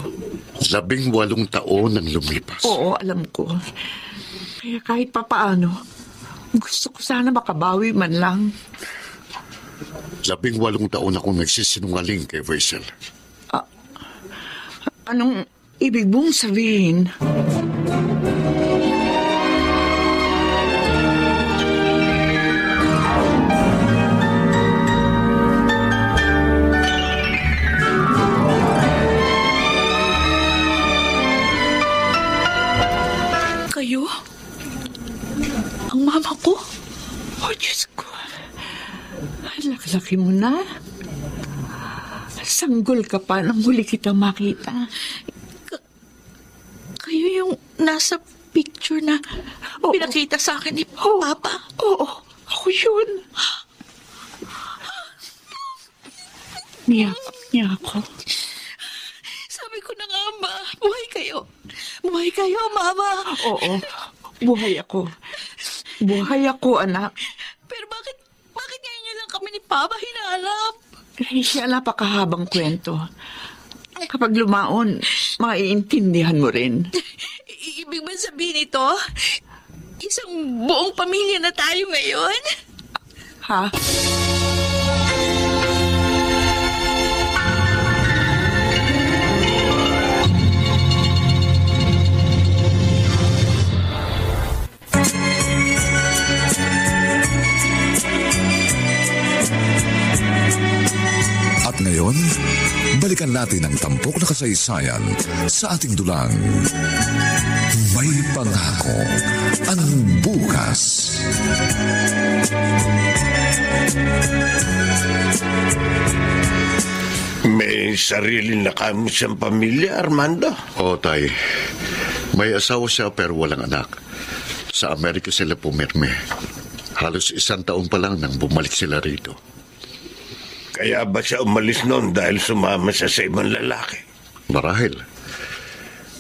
18 taon ang lumipas. Oo, alam ko. Kaya kahit papaano, gusto ko sana makabawi man lang. 18 taon akong nagsisinungaling kay Rachel. Anong ibig mong sabihin? Kayo? Ang mama ko? Oh, Diyos ko. Laki-laki mo na. Sanggol ka pa nang huli kitang makita. nasa picture na pinakita sa akin ni Papa? Oo, ako yun. Niyak niya ako. Sabi ko na nga ba, buhay kayo. Buhay kayo, Mama. Oo, buhay ako. Buhay ako, anak. Pero bakit ngayon niyo lang kami ni Papa hinalap? Siya napakahabang kwento. Kapag lumaon, maiintindihan mo rin. Ibig ba sabihin ito? Isang buong pamilya na tayo ngayon? Ha? At ngayon, balikan natin ang tampok na kasaysayan sa ating dulang. May pangako ang bukas. May sarili na kami siyang pamilya, Armando. Oo, Tay. May asawa siya pero walang anak. Sa Amerika sila pumirme. Halos 1 taon pa lang nang bumalik sila rito. Kaya ba siya umalis noon dahil sumama siya sa ibang lalaki? Marahil.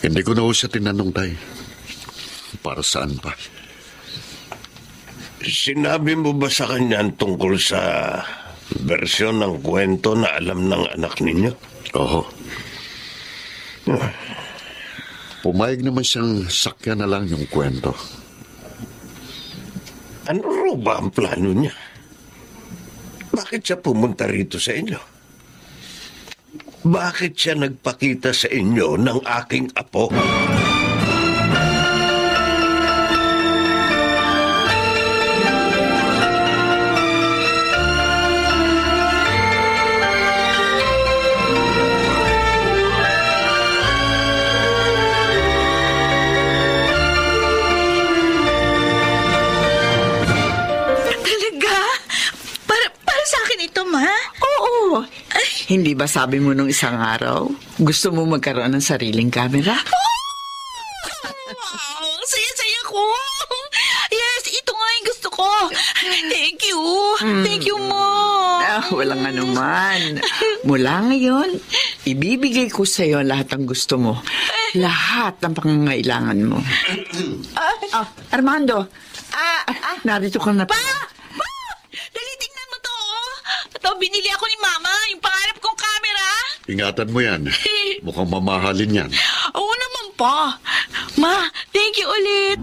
Hindi ko na ho siya tinanong, Tay. Para saan pa? Sinabi mo ba sa kanya tungkol sa bersyon ng kwento na alam ng anak ninyo? Oo. Pumayag naman siyang sakyan na lang yung kwento. Ano ro ba ang plano niya? Bakit siya pumunta rito sa inyo? Bakit siya nagpakita sa inyo ng aking apo? Hindi ba sabi mo nung isang araw, gusto mo magkaroon ng sariling camera? Wow! Saya-saya ko! Yes, ito nga yung gusto ko. Thank you. Thank you, Mom. Walang anuman. Mula ngayon, ibibigay ko sa iyo lahat ng gusto mo. Lahat ng pangangailangan mo. Armando, narito ka na. Pa! Dali, tingnan mo to. Ito, binili ako ni Mama, yung pangarap kong camera. Ingatan mo yan. Mukhang mamahalin yan. Oo naman pa. Ma, thank you ulit.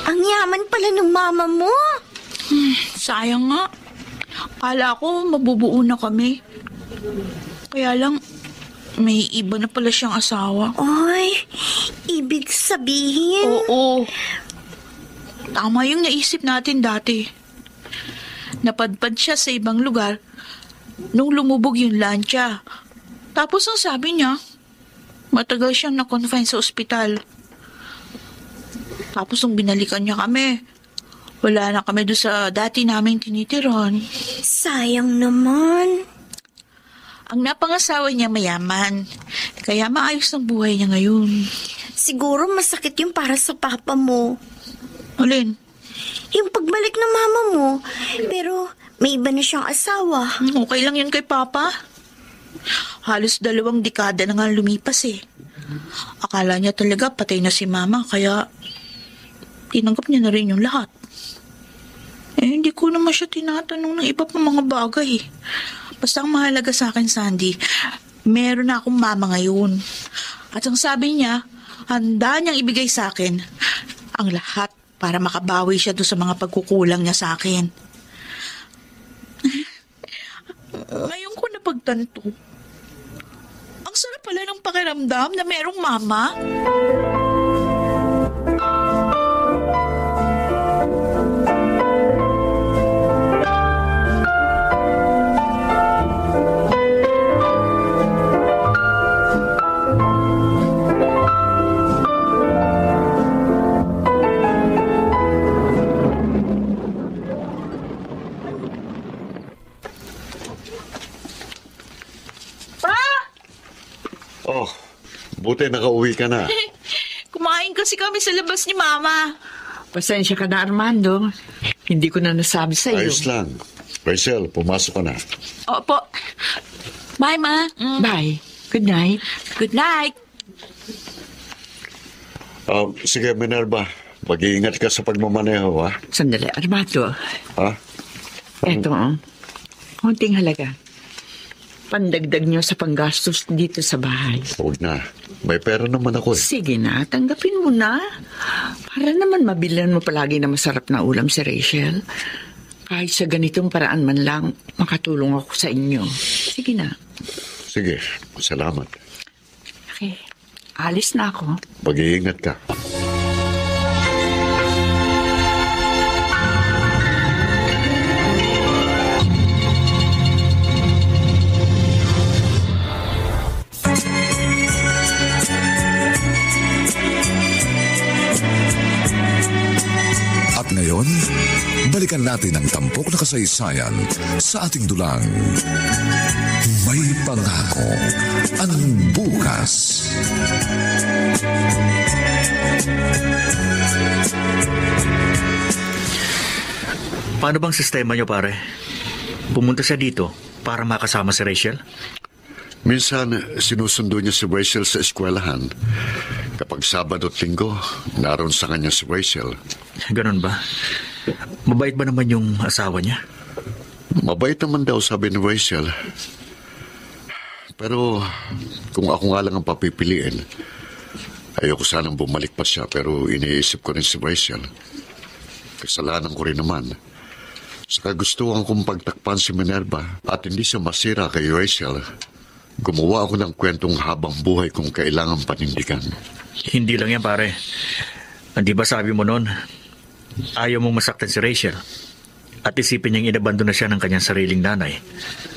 Ang yaman pala ng mama mo. Sayang nga. Kala ko mabubuo na kami. Kaya lang, may iba na pala siyang asawa. Ay, ibig sabihin... Oo. Tama yung naisip natin dati. Napadpad siya sa ibang lugar nung lumubog yung lansya. Tapos ang sabi niya, matagal siyang na-confine sa ospital. Tapos nung binalikan niya kami, wala na kami doon sa dati naming tinitiran. Sayang naman. Ang napangasawa niya mayaman, kaya maayos ang buhay niya ngayon. Siguro masakit yung para sa papa mo. Alin? Yung pagbalik ng mama mo. Pero may iba na siyang asawa. Okay lang yun kay Papa. Halos 2 dekada na nga lumipas eh. Akala niya talaga patay na si Mama, kaya tinanggap niya na rin yung lahat. Hindi ko naman siya tinatanong ng iba pang mga bagay. Basta ang mahalaga sa akin, Sandy, meron na akong mama ngayon. At ang sabi niya, handa niyang ibigay sa akin ang lahat para makabawi siya doon sa mga pagkukulang niya sa akin. Ngayon ko napagtanto, ang sarap pala ng pakiramdam na merong mama. Buti nakauwi ka na. Kumain kasi kami sa labas ni Mama. Pasensya ka na, Armando. Hindi ko na nasabi sa iyo. Ayos lang. Rachel, pumasok ka na. Opo. Bye, Ma. Bye. Good night. Good night. Sige, Minerva. Mag-iingat ka sa pagmamaneho, ha? Sandali, Armando. Ha? Eto, konting halaga. Pandagdag niyo sa panggastos dito sa bahay. Huwag na. May pera naman ako eh. Sige na, tanggapin mo na. Para naman mabilan mo palagi na masarap na ulam si Rachel. Kahit sa ganitong paraan man lang, makatulong ako sa inyo. Sige na. Sige, salamat. Okay, alis na ako. Mag-iingat ka. At ngayon, balikan natin ang tampok na kasaysayan sa ating dulang. May pangako ang bukas. Paano bang sistema niyo, pare? Pumunta siya dito para makasama si Rachel? Minsan, sinusundo niya si Rachel sa eskwelahan. Kapag Sabado at Linggo, naroon sa kanya si Rachel. Ganon ba? Mabait ba naman yung asawa niya? Mabait naman daw, sabi ni Rachel. Pero kung ako nga lang ang papipiliin, ayoko sanang bumalik pa siya, pero iniisip ko rin si Rachel. Kasalanan ko rin naman. Saka gustuhan kong pagtakpan si Minerva at hindi siya masira kay Rachel. Gumawa ako ng kwentong habang buhay kung kailangan panindigan. Hindi lang yan, pare. Hindi ba sabi mo noon, ayaw mong masaktan si Rachel at isipin niyang inabandon na siya ng kanyang sariling nanay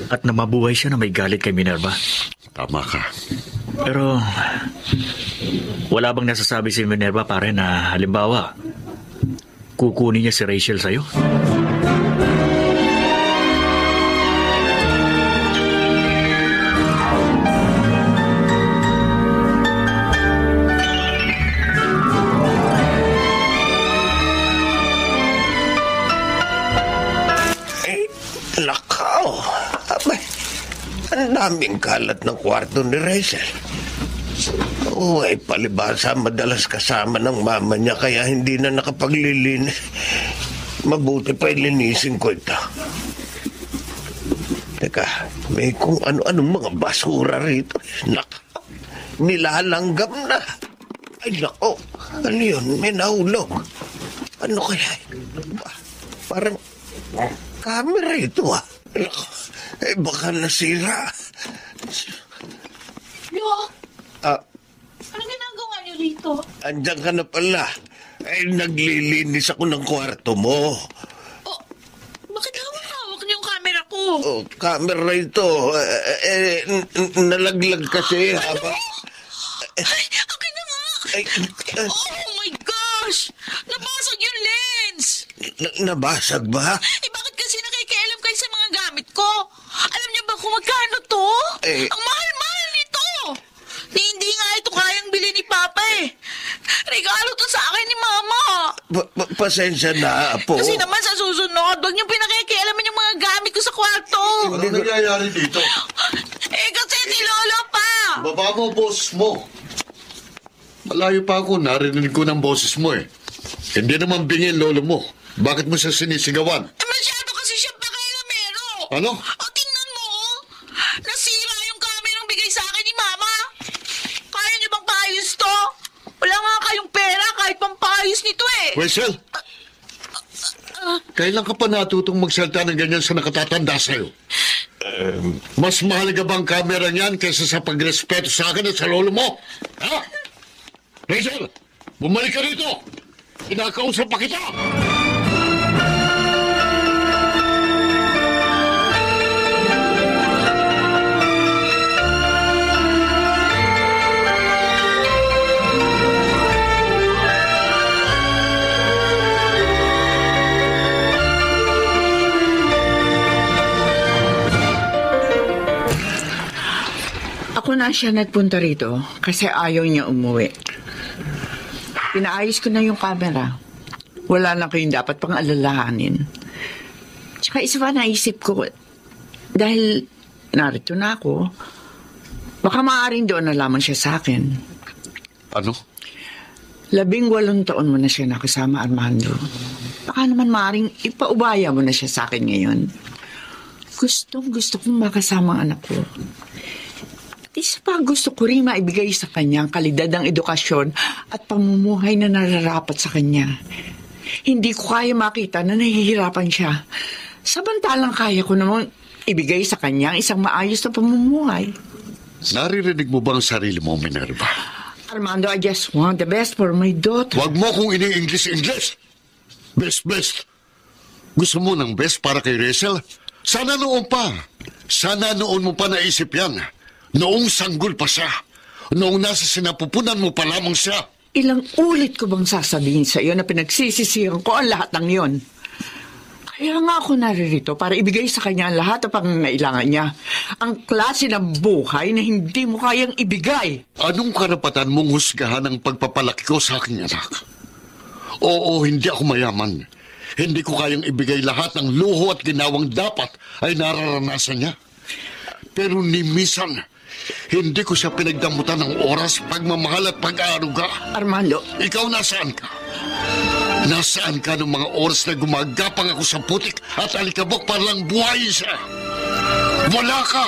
at na mabuhay siya na may galit kay Minerva? Tama ka. Pero wala bang nasasabi si Minerva, pare, na halimbawa kukunin niya si Rachel sa'yo? Lakaw! Abay, ang daming kalat ng kwarto ni Rachel. Ay palibasa, madalas kasama ng mama niya kaya hindi na nakapaglilinis. Mabuti pa ilinisin ko ito. Teka, may kung ano-anong mga basura rito. Naka, nilalanggam na. Ay nako, ano yun? May nahulog. Ano kaya? Parang camera ito ah. Eh baka nasira. Yo, anong ginagawa niyo rito? Andiyan ka na pala. Eh naglilinis ako ng kwarto mo. Oh, bakit hawak niyo yung camera ko? Oh, camera ito. Nalaglag kasi habang... Ay, akin na nga! Oh my gosh! Nabasag yung lens! Nabasag ba? Eh, bakit kasi nakikialam kayo sa mga gamit ko? Alam niyo ba kung magkano to? Ang mahal-mahal nito! Hindi nga ito kayang bili ni Papa eh. Regalo to sa akin ni Mama. Pasensya na, Apo. Kasi naman sa susunod, huwag niyo pinakikialaman yung mga gamit ko sa kwarto. Ano nangyayari dito? Eh, kasi si Lolo pa. Baba mo, boss mo. Malayo pa ako, narinig ko ng boses mo eh. Hindi naman bingin lolo mo. Bakit mo siya sinisigawan? Eh, masyado kasi siya pakailamero. Ano? O, tingnan mo, oh. Nasira yung kamerang bigay sa akin ni Mama. Kaya niyo bang paayos to? Wala nga kayong pera kahit pampaayos nito eh. Rachel? Kailan ka pa natutong magsalita ng ganyan sa nakatatanda sa'yo? Mas mahalaga bang kamera niyan kaysa sa pagrespeto sa akin at sa lolo mo? Ha? Rachel, bumalik ka rito! Kinakausap pa kita! Ako muna siya nagpunta rito kasi ayaw niya umuwi. Pinaayos ko na yung camera. Wala na kayong dapat pang alalahanin. Tsaka isa pa naisip ko, dahil narito na ako, baka maaaring doon na lamang siya sa akin. Ano? 18 taon mo na siya nakasama, Armando. Baka naman maaaring ipaubaya mo na siya sa akin ngayon. Gusto kong makasama ang anak ko. At isa pa gusto ko rin maibigay sa kanya ang kalidad ng edukasyon at pamumuhay na nararapat sa kanya. Hindi ko kaya makita na nahihirapan siya. Samantalang kaya ko namang ibigay sa kanya ang isang maayos na pamumuhay. Naririnig mo ba ang sarili mo, Minerva? Armando, I just want the best for my daughter. Huwag mo kong ini-English. Best. Gusto mo ng best para kay Rachel? Sana noon pa. Sana noon mo pa naisip yan. Noong sanggol pa siya. Noong nasa sinapupunan mo pa lamang siya. Ilang ulit ko bang sasabihin sa iyo na pinagsisisihan ko ang lahat ng yon? Kaya nga ako naririto para ibigay sa kanya ang lahat ng pangangailangan niya. Ang klase ng buhay na hindi mo kayang ibigay. Anong karapatan mong husgahan ang pagpapalaki ko sa aking anak? Oo, hindi ako mayaman. Hindi ko kayang ibigay lahat ng luho at ginawang dapat ay nararanasan niya. Pero ni minsan, hindi ko siya pinagdamutan ng oras, pagmamahal at pag-aaruga. Armando. Ikaw nasaan ka? Nasaan ka ng mga oras na gumagapang ako sa putik at alikabok para lang buhayin siya? Wala ka!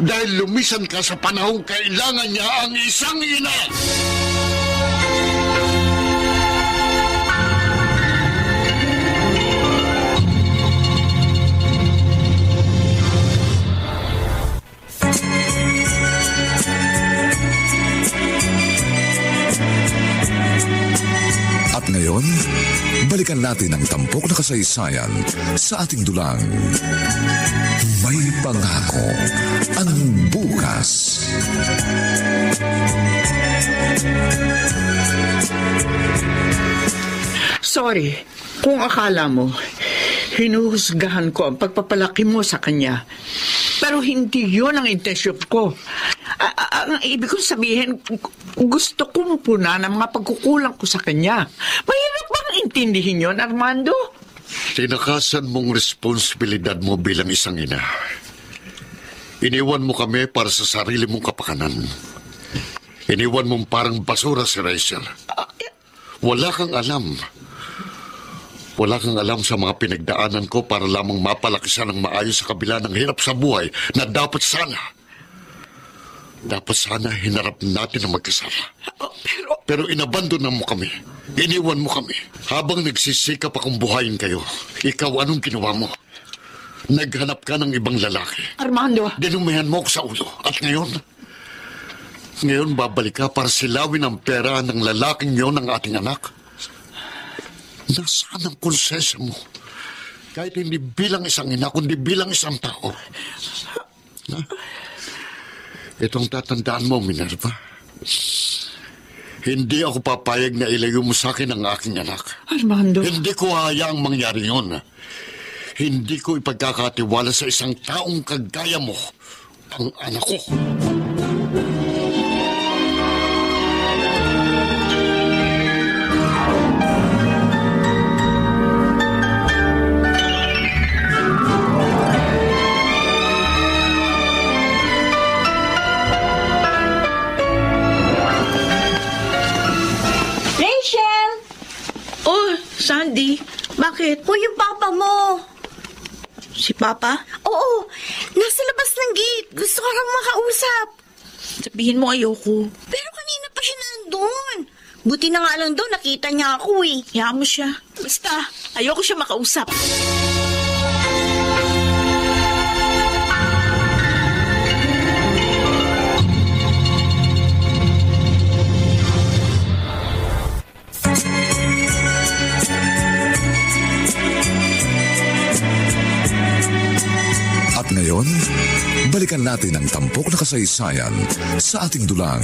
Dahil lumisan ka sa panahong kailangan niya ang isang ina! At ngayon, balikan natin ang tampok na kasaysayan sa ating dulang. May pangako ang bukas. Sorry, kung akala mo, hinuhusgahan ko ang pagpapalaki mo sa kanya. Pero hindi yun ang intensyon ko. Ang ibig kong sabihin, gusto kong puna ng mga pagkukulang ko sa kanya. Mahirap bang intindihin yun, Armando? Tinakasan mong responsibilidad mo bilang isang ina. Iniwan mo kami para sa sarili mong kapakanan. Iniwan mong parang basura si Rachel. Wala kang alam. Wala kang alam sa mga pinagdaanan ko para lamang mapalaki siya ng maayos sa kabila ng hirap sa buhay na dapat sana hinarap natin ang magkasama. Pero inabandonan mo kami. Iniwan mo kami. Habang nagsisikap akong buhayin kayo, ikaw anong ginawa mo? Naghanap ka ng ibang lalaki. Armando! Dinumihan mo ako sa ulo. At ngayon babalik ka para silawin ang pera ng lalaking yon ng ating anak. Nasaan ang konsensya mo? Kahit hindi bilang isang ina, kundi bilang isang tao. Itong tatandaan mo, Minerva. Hindi ako papayag na ilayo mo sa akin ang aking anak. Armando. Hindi ko hayaang mangyari yun. Hindi ko ipagkakatiwala sa isang taong kagaya mo, ang anak ko. Sandy, bakit? O, yung papa mo. Si Papa? Oo, nasa labas ng gate. Gusto ko lang makausap. Sabihin mo ayoko. Pero kanina pa siya nandun. Buti na nga lang doon, nakita niya ako eh. Hayaan mo siya. Basta, ayoko siya makausap. At ngayon, balikan natin ang tampok na kasaysayan sa ating dulang.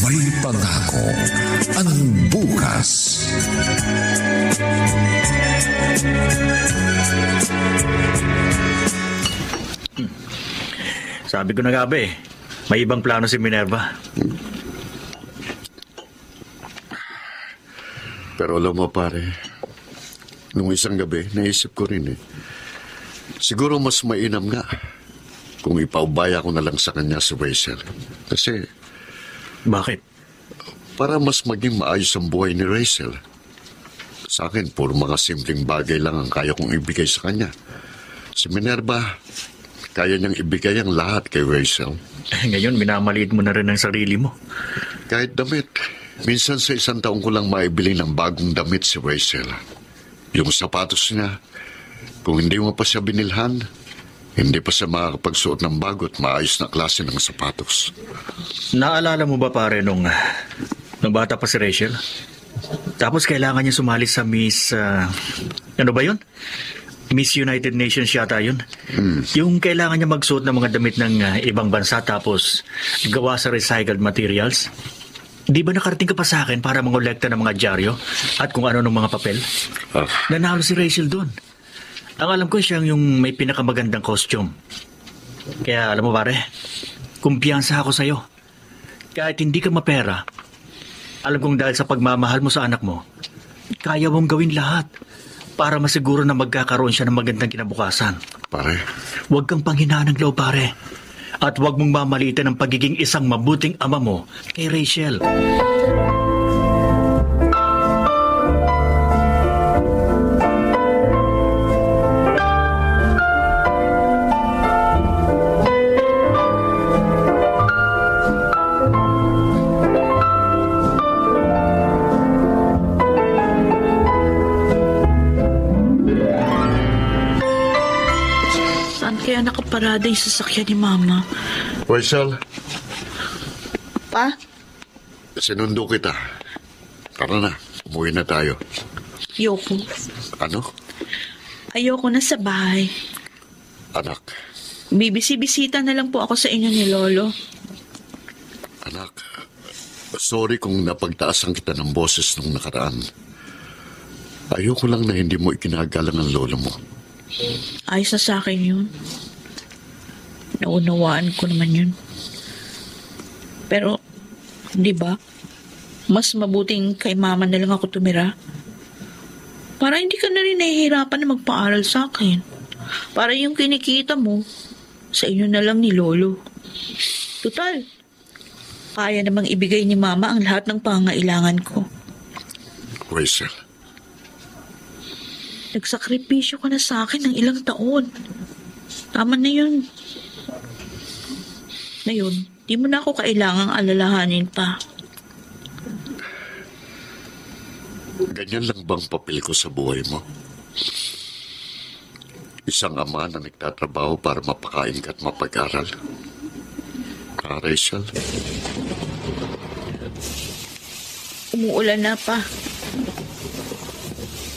May pangako ang bukas. Sabi ko na nga ba eh, may ibang plano si Minerva. Pero alam mo pare, nung isang gabi, naisip ko rin eh. Siguro mas mainam nga kung ipaubaya ko na lang sa kanya si Rachel. Kasi Bakit? para mas maging maayos ang buhay ni Rachel. Sa akin, puro mga simpleng bagay lang ang kaya kong ibigay sa kanya. Si Minerva, kaya niyang ibigay ang lahat kay Rachel. Ngayon, minamaliit mo na rin ang sarili mo. Kahit damit, minsan sa isang taon ko lang maibili ng bagong damit si Rachel. Yung sapatos niya, kung hindi mo pa siya binilhan, hindi pa siya makakapagsuot ng bago at maayos na klase ng sapatos. Naalala mo ba pare nung bata pa si Rachel? Tapos kailangan niya sumali sa Miss... ano ba yun? Miss United Nations yata yun. Yung kailangan niya magsuot ng mga damit ng ibang bansa tapos gawa sa recycled materials. Di ba nakarating ka pa sa akin para mangolekta ng mga dyaryo at kung ano ng mga papel? Nanalo si Rachel doon. Ang alam ko siyang yung may pinakamagandang costume. Kaya alam mo pare, kumpiyansa ako sa'yo. Kahit hindi ka mapera, alam kong dahil sa pagmamahal mo sa anak mo, kaya mong gawin lahat para masiguro na magkakaroon siya ng magandang kinabukasan. Pare? Huwag kang panghinaan ng loob, pare. At huwag mong mamalitan ang pagiging isang mabuting ama mo kay Rachel. Kaya nakaparada yung sasakyan ni Mama. Rachel, Pa? sinundo kita. Tara na, umuwi na tayo. Ayoko. Ano? Ayoko na sa bahay. Anak, Bibisi-bisita na lang po ako sa inyo ni Lolo. anak, sorry kung napagtaasan kita ng boses nung nakaraan. Ayoko lang na hindi mo ikinagalang ang lolo mo. Ayos na sa akin yun. Naunawaan ko naman yun. Pero, di ba? Mas mabuting kay Mama na lang ako tumira. Para hindi ka na rin nahihirapan na magpaaral sa akin. Para yung kinikita mo, sa inyo na lang ni Lolo. Tutal, kaya namang ibigay ni Mama ang lahat ng pangailangan ko. Rachel, Nagsakripisyo ka na sa akin ng ilang taon. Tama na yun. Ngayon, di mo na ako kailangang alalahanin pa. ganyan lang bang papel ko sa buhay mo? Isang ama na nagtatrabaho para mapakain ka at mapag-aral. Rachel? Umuulan na pa.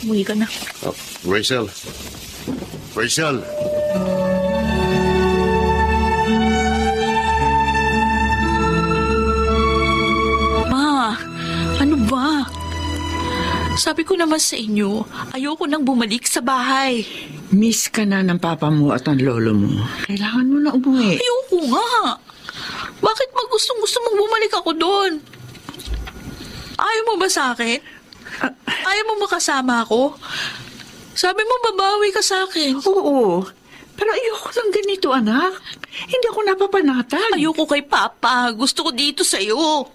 Umuwi ka na. Rachel? Rachel? Ma, ano ba? Sabi ko naman sa inyo, ayoko nang bumalik sa bahay. Miss ka na ng papa mo at ng lolo mo. Kailangan mo na umuwi. Ayoko nga. Bakit gusto mong bumalik ako doon? Ayaw mo ba sa akin? Ayaw mo makasama ako? Sabi mo babawi ka sa akin. Oo. Pero ayoko lang ganito, anak. Hindi ako napapanatan. Ayoko kay Papa. Gusto ko dito sa'yo.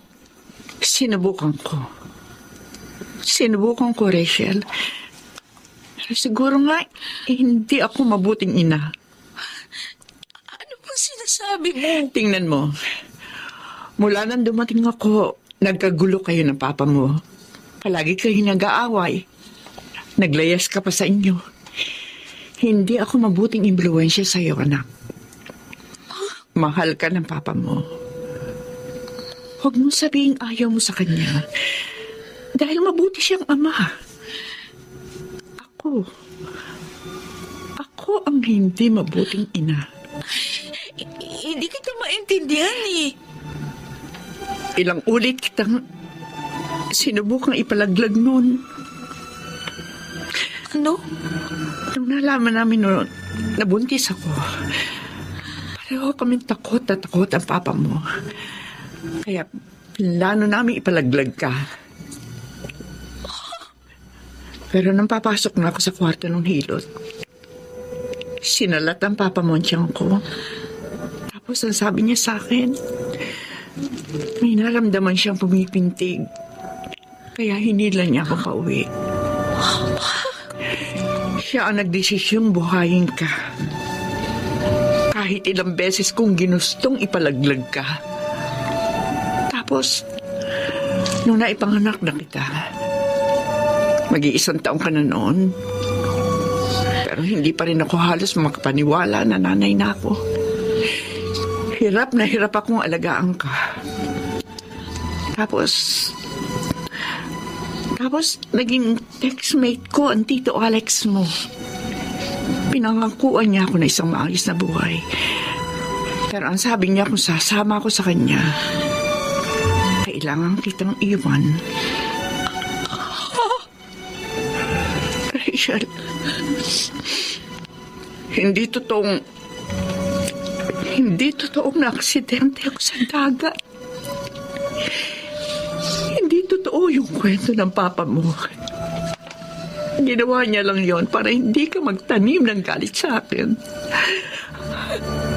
Sinubukan ko, Rachel. Pero siguro nga, hindi ako mabuting ina. Ano ba sinasabi mo? Tingnan mo. Mula nang dumating ako, nagkagulo kayo ng papa mo. Palagi kayo nag-aaway. Naglayas ka pa sa inyo. Hindi ako mabuting impluwensya sa iyo, anak. Mahal ka ng papa mo. Huwag mong sabihin ayaw mo sa kanya. Dahil mabuti siyang ama. Ako ang hindi mabuting ina. Hindi kita maintindihan eh. Ilang ulit kitang sinubukang ipalaglag noon. Ano? Nung nalaman namin noon, nabuntis ako. Pareho kaming takot na takot ang papa mo. Kaya plano namin ipalaglag ka. Pero nang papasok na ako sa kwarto ng hilot, sinalat ang papa mo ang tiyan ko. Tapos ang sabi niya sa akin, may naramdaman siyang pumipintig. Kaya hinila niya akong pauwi. Siya ang nagdesisyong buhayin ka. Kahit ilang beses kong ginustong ipalaglag ka. Tapos, nung naipanganak na kita, mag-iisang taong ka na noon. Pero hindi pa rin ako halos makapaniwala na nanay na ako. Hirap na hirap akong alagaan ka. Tapos, naging textmate ko ang Tito Alex mo. Pinangangkuan niya ako na isang maayos na buhay. Pero ang sabi niya kung sasama ako sa kanya, kailangan kitang iwan. Rachel, hindi totoong na aksidente ako sa dagat. Hindi totoo yung kwento ng papa mo. Ginawa niya lang yon para hindi ka magtanim ng galit sa akin.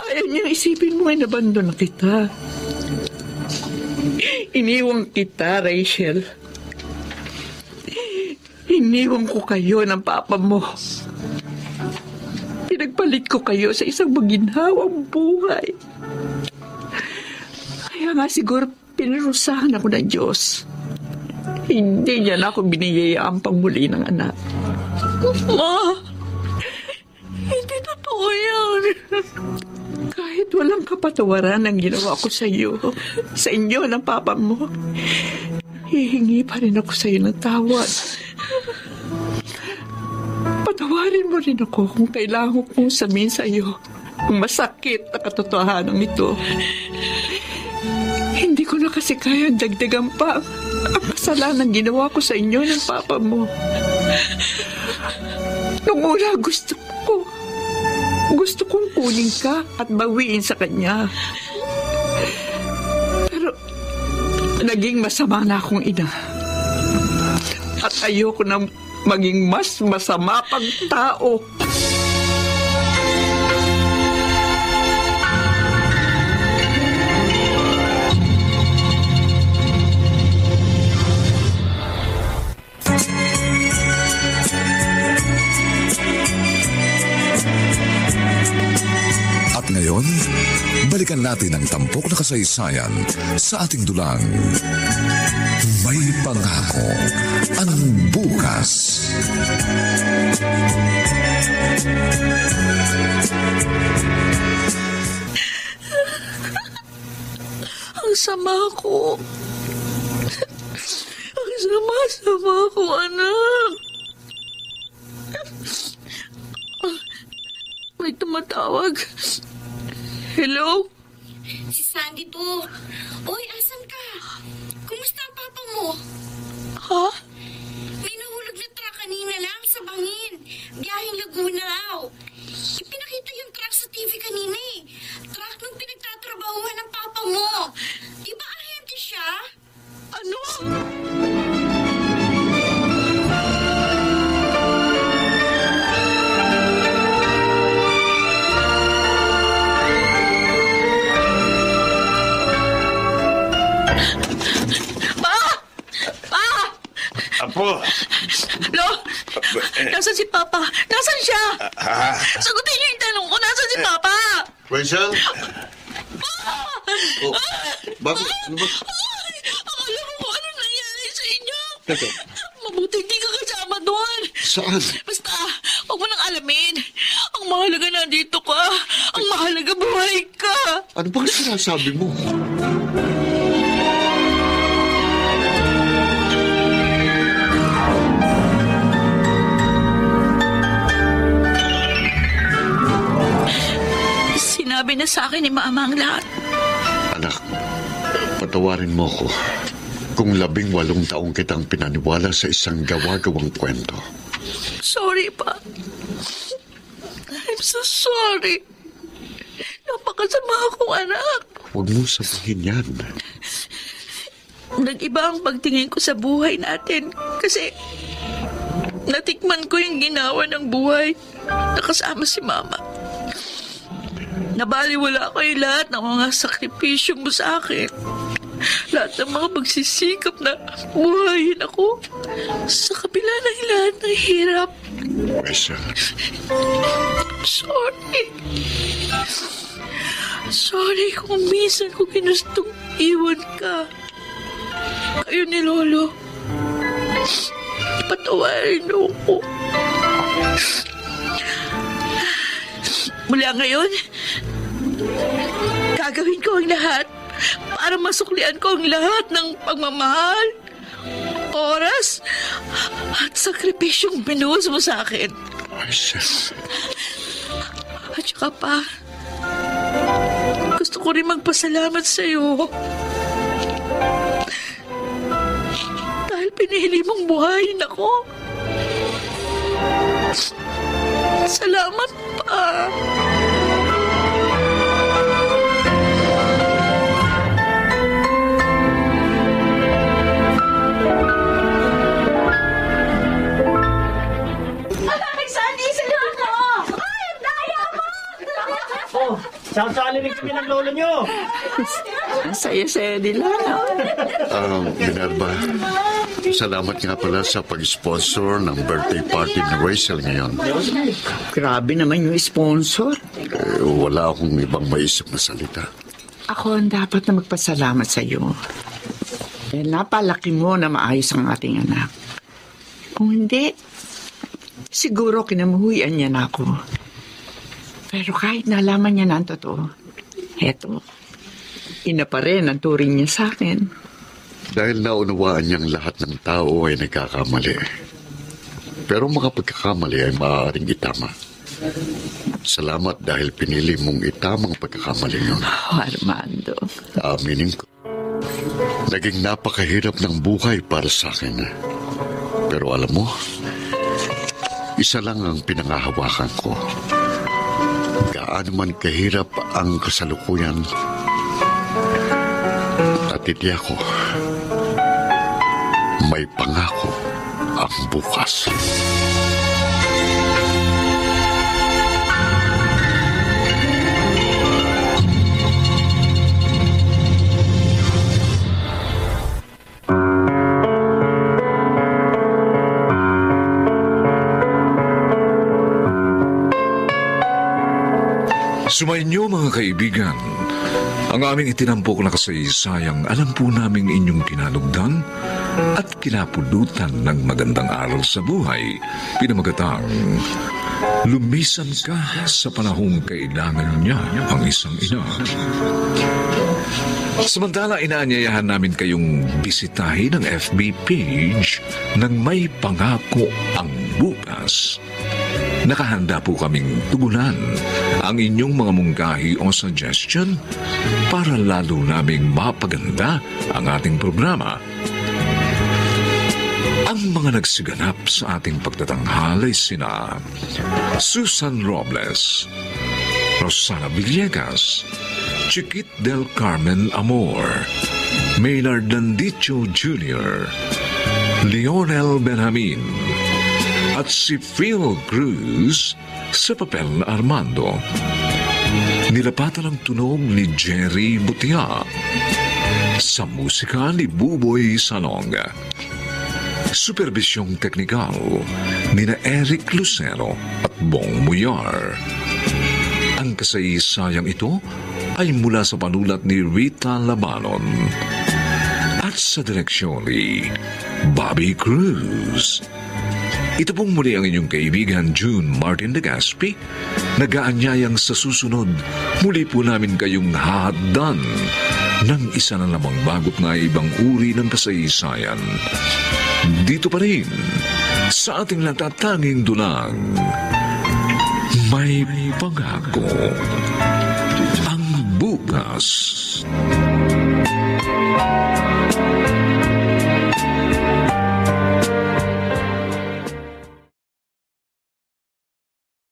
Ayaw niyang isipin mo ay nabandon na kita. Iniwan kita, Rachel. Iniwan ko kayo ng papa mo. Pinagpalit ko kayo sa isang maginhawang buhay. Kaya nga siguro pinarusahan ako ng Diyos. Hindi niya na ako biniyayaan pang muli ng anak. Ma, hindi totoo yan. Kahit walang kapatawaran ang ginawa ko sa iyo, sa inyo ng papa mo, hihingi pa rin ako sa iyo ng tawad. Patawarin mo rin ako kung kailangan kong sabihin sa iyo ang masakit na katotohanan ito. Hindi ko na kasi kaya dagdagan pa ang kasalanan ginawa ko sa inyo ng papa mo. Nung una gusto kong kunin ka at bawiin sa kanya. Pero naging masama na akong ina. At ayoko na maging mas masama pang tao. At ngayon, balikan natin ang tampok na kasaysayan sa ating dulang. May pangako ang bukas. Ang sama ko. Ang sama-sama ko, anak. May tumatawag. Hello? Si Sandy to. Oy, asan ka? Kumusta ang papa mo? Ha? May nahulog na truck kanina lang sa bangin. Biyaheng Laguna raw. Pinakita yung truck sa TV kanina eh. Truck nung pinagtatrabahuhan ng papa mo. Di ba ahente siya? Ano? Apo! Lo! Nasaan si Papa? Nasaan siya? Sagutin niyo yung tanong ko. Nasaan si Papa? Rachel? Oh, bakit? Ano ba? Ay, alam mo kung anong nangyari sa inyo. Mabuti hindi ka kasama doon. Saan? Basta, huwag mo nang alamin. Ang mahalaga nandito ka. Ang mahalaga buhay ka. Ano bang sinasabi mo? Sinabi na sa akin ni Mama ang lahat. Anak, patawarin mo ko kung 18 taong kitang pinaniwala sa isang gawa-gawang kwento. Sorry pa. I'm so sorry. Napakasama akong anak. Huwag mo sabihin yan. Nag-iba ang pagtingin ko sa buhay natin kasi natikman ko yung ginawa ng buhay na kasama si Mama. Nabaliwala ko yung lahat ng mga sakripisyo mo sa akin. Lahat ng mga magsisikap na buhayin ako sa kabila ng lahat ng hirap. Rachel. Sorry kung minsan ko ginustong iwan ka. Kayo ni Lolo. Patawarin mo ko. Mula ngayon, gagawin ko ang lahat para masuklian ko ang lahat ng pagmamahal, oras, at sakripisyong binuhos mo sa akin. At saka pa, gusto ko rin magpasalamat sa iyo. Dahil pinili mong buhayin ako. Salamat pa. Sasalinig kami ng lolo nyo. Ang saya-saya nila, no? Minerva, salamat nga pala sa pag-sponsor ng birthday party ni Rachel ngayon. Grabe naman yung sponsor. Wala akong ibang maisip na salita. Ako ang dapat na magpasalamat sa iyo. Dahil napalaki mo na maayos ang ating anak. Kung hindi, siguro kinamuhuyan niya na ako. Pero kahit nalaman niya na ang totoo, eto, ina pa rin ang turing niya sa akin. Dahil naunawaan niyang lahat ng tao ay nagkakamali. Pero mga pagkakamali ay maaaring itama. Salamat dahil pinili mong itamang pagkakamali yun. Oh, Armando. Aminin ko. Naging napakahirap ng buhay para sa akin. Pero alam mo, isa lang ang pinangahawakan ko. Gaano man kahirap ang kasalukuyan, natitiyak ko, may pangako ang bukas. Sumainyo mga kaibigan, ang aming itinampok na kasaysayang alam po naming inyong kinalugdan at kinapulutan ng magandang aral sa buhay, pinamagatang lumisan ka sa panahong kailangan niya ang isang ina. Samantala, inaanyayahan namin kayong bisitahin ang FB page ng May Pangako ang Bukas. Nakahanda po kaming tugunan ang inyong mga mungkahi o suggestion para lalo naming mapaganda ang ating programa. Ang mga nagsiganap sa ating pagtatanghal ay sina Susan Robles, Rosana Villegas, Chiquit del Carmen Amor, Maynard Landicho Jr., Lionel Benjamin, at si Phil Cruz sa papel na Armando. Nilapatan ang tunog ni Jerry Butia. Sa musika ni Buboy Salonga. Supervisyong teknikal ni na Eric Lucero at Bong Muyar. Ang kasaysayang ito ay mula sa panulat ni Rita Labanon at sa direksyon ni Bobby Cruz. Ito pong muli ang inyong kaibigan June Martin de Gaspi, nag-aanyayang sa susunod muli po namin kayong hahatdan ng isa na lamang bagot na ibang uri ng kasaysayan. Dito pa rin sa ating natatanging dunang May Pangako ang Bukas.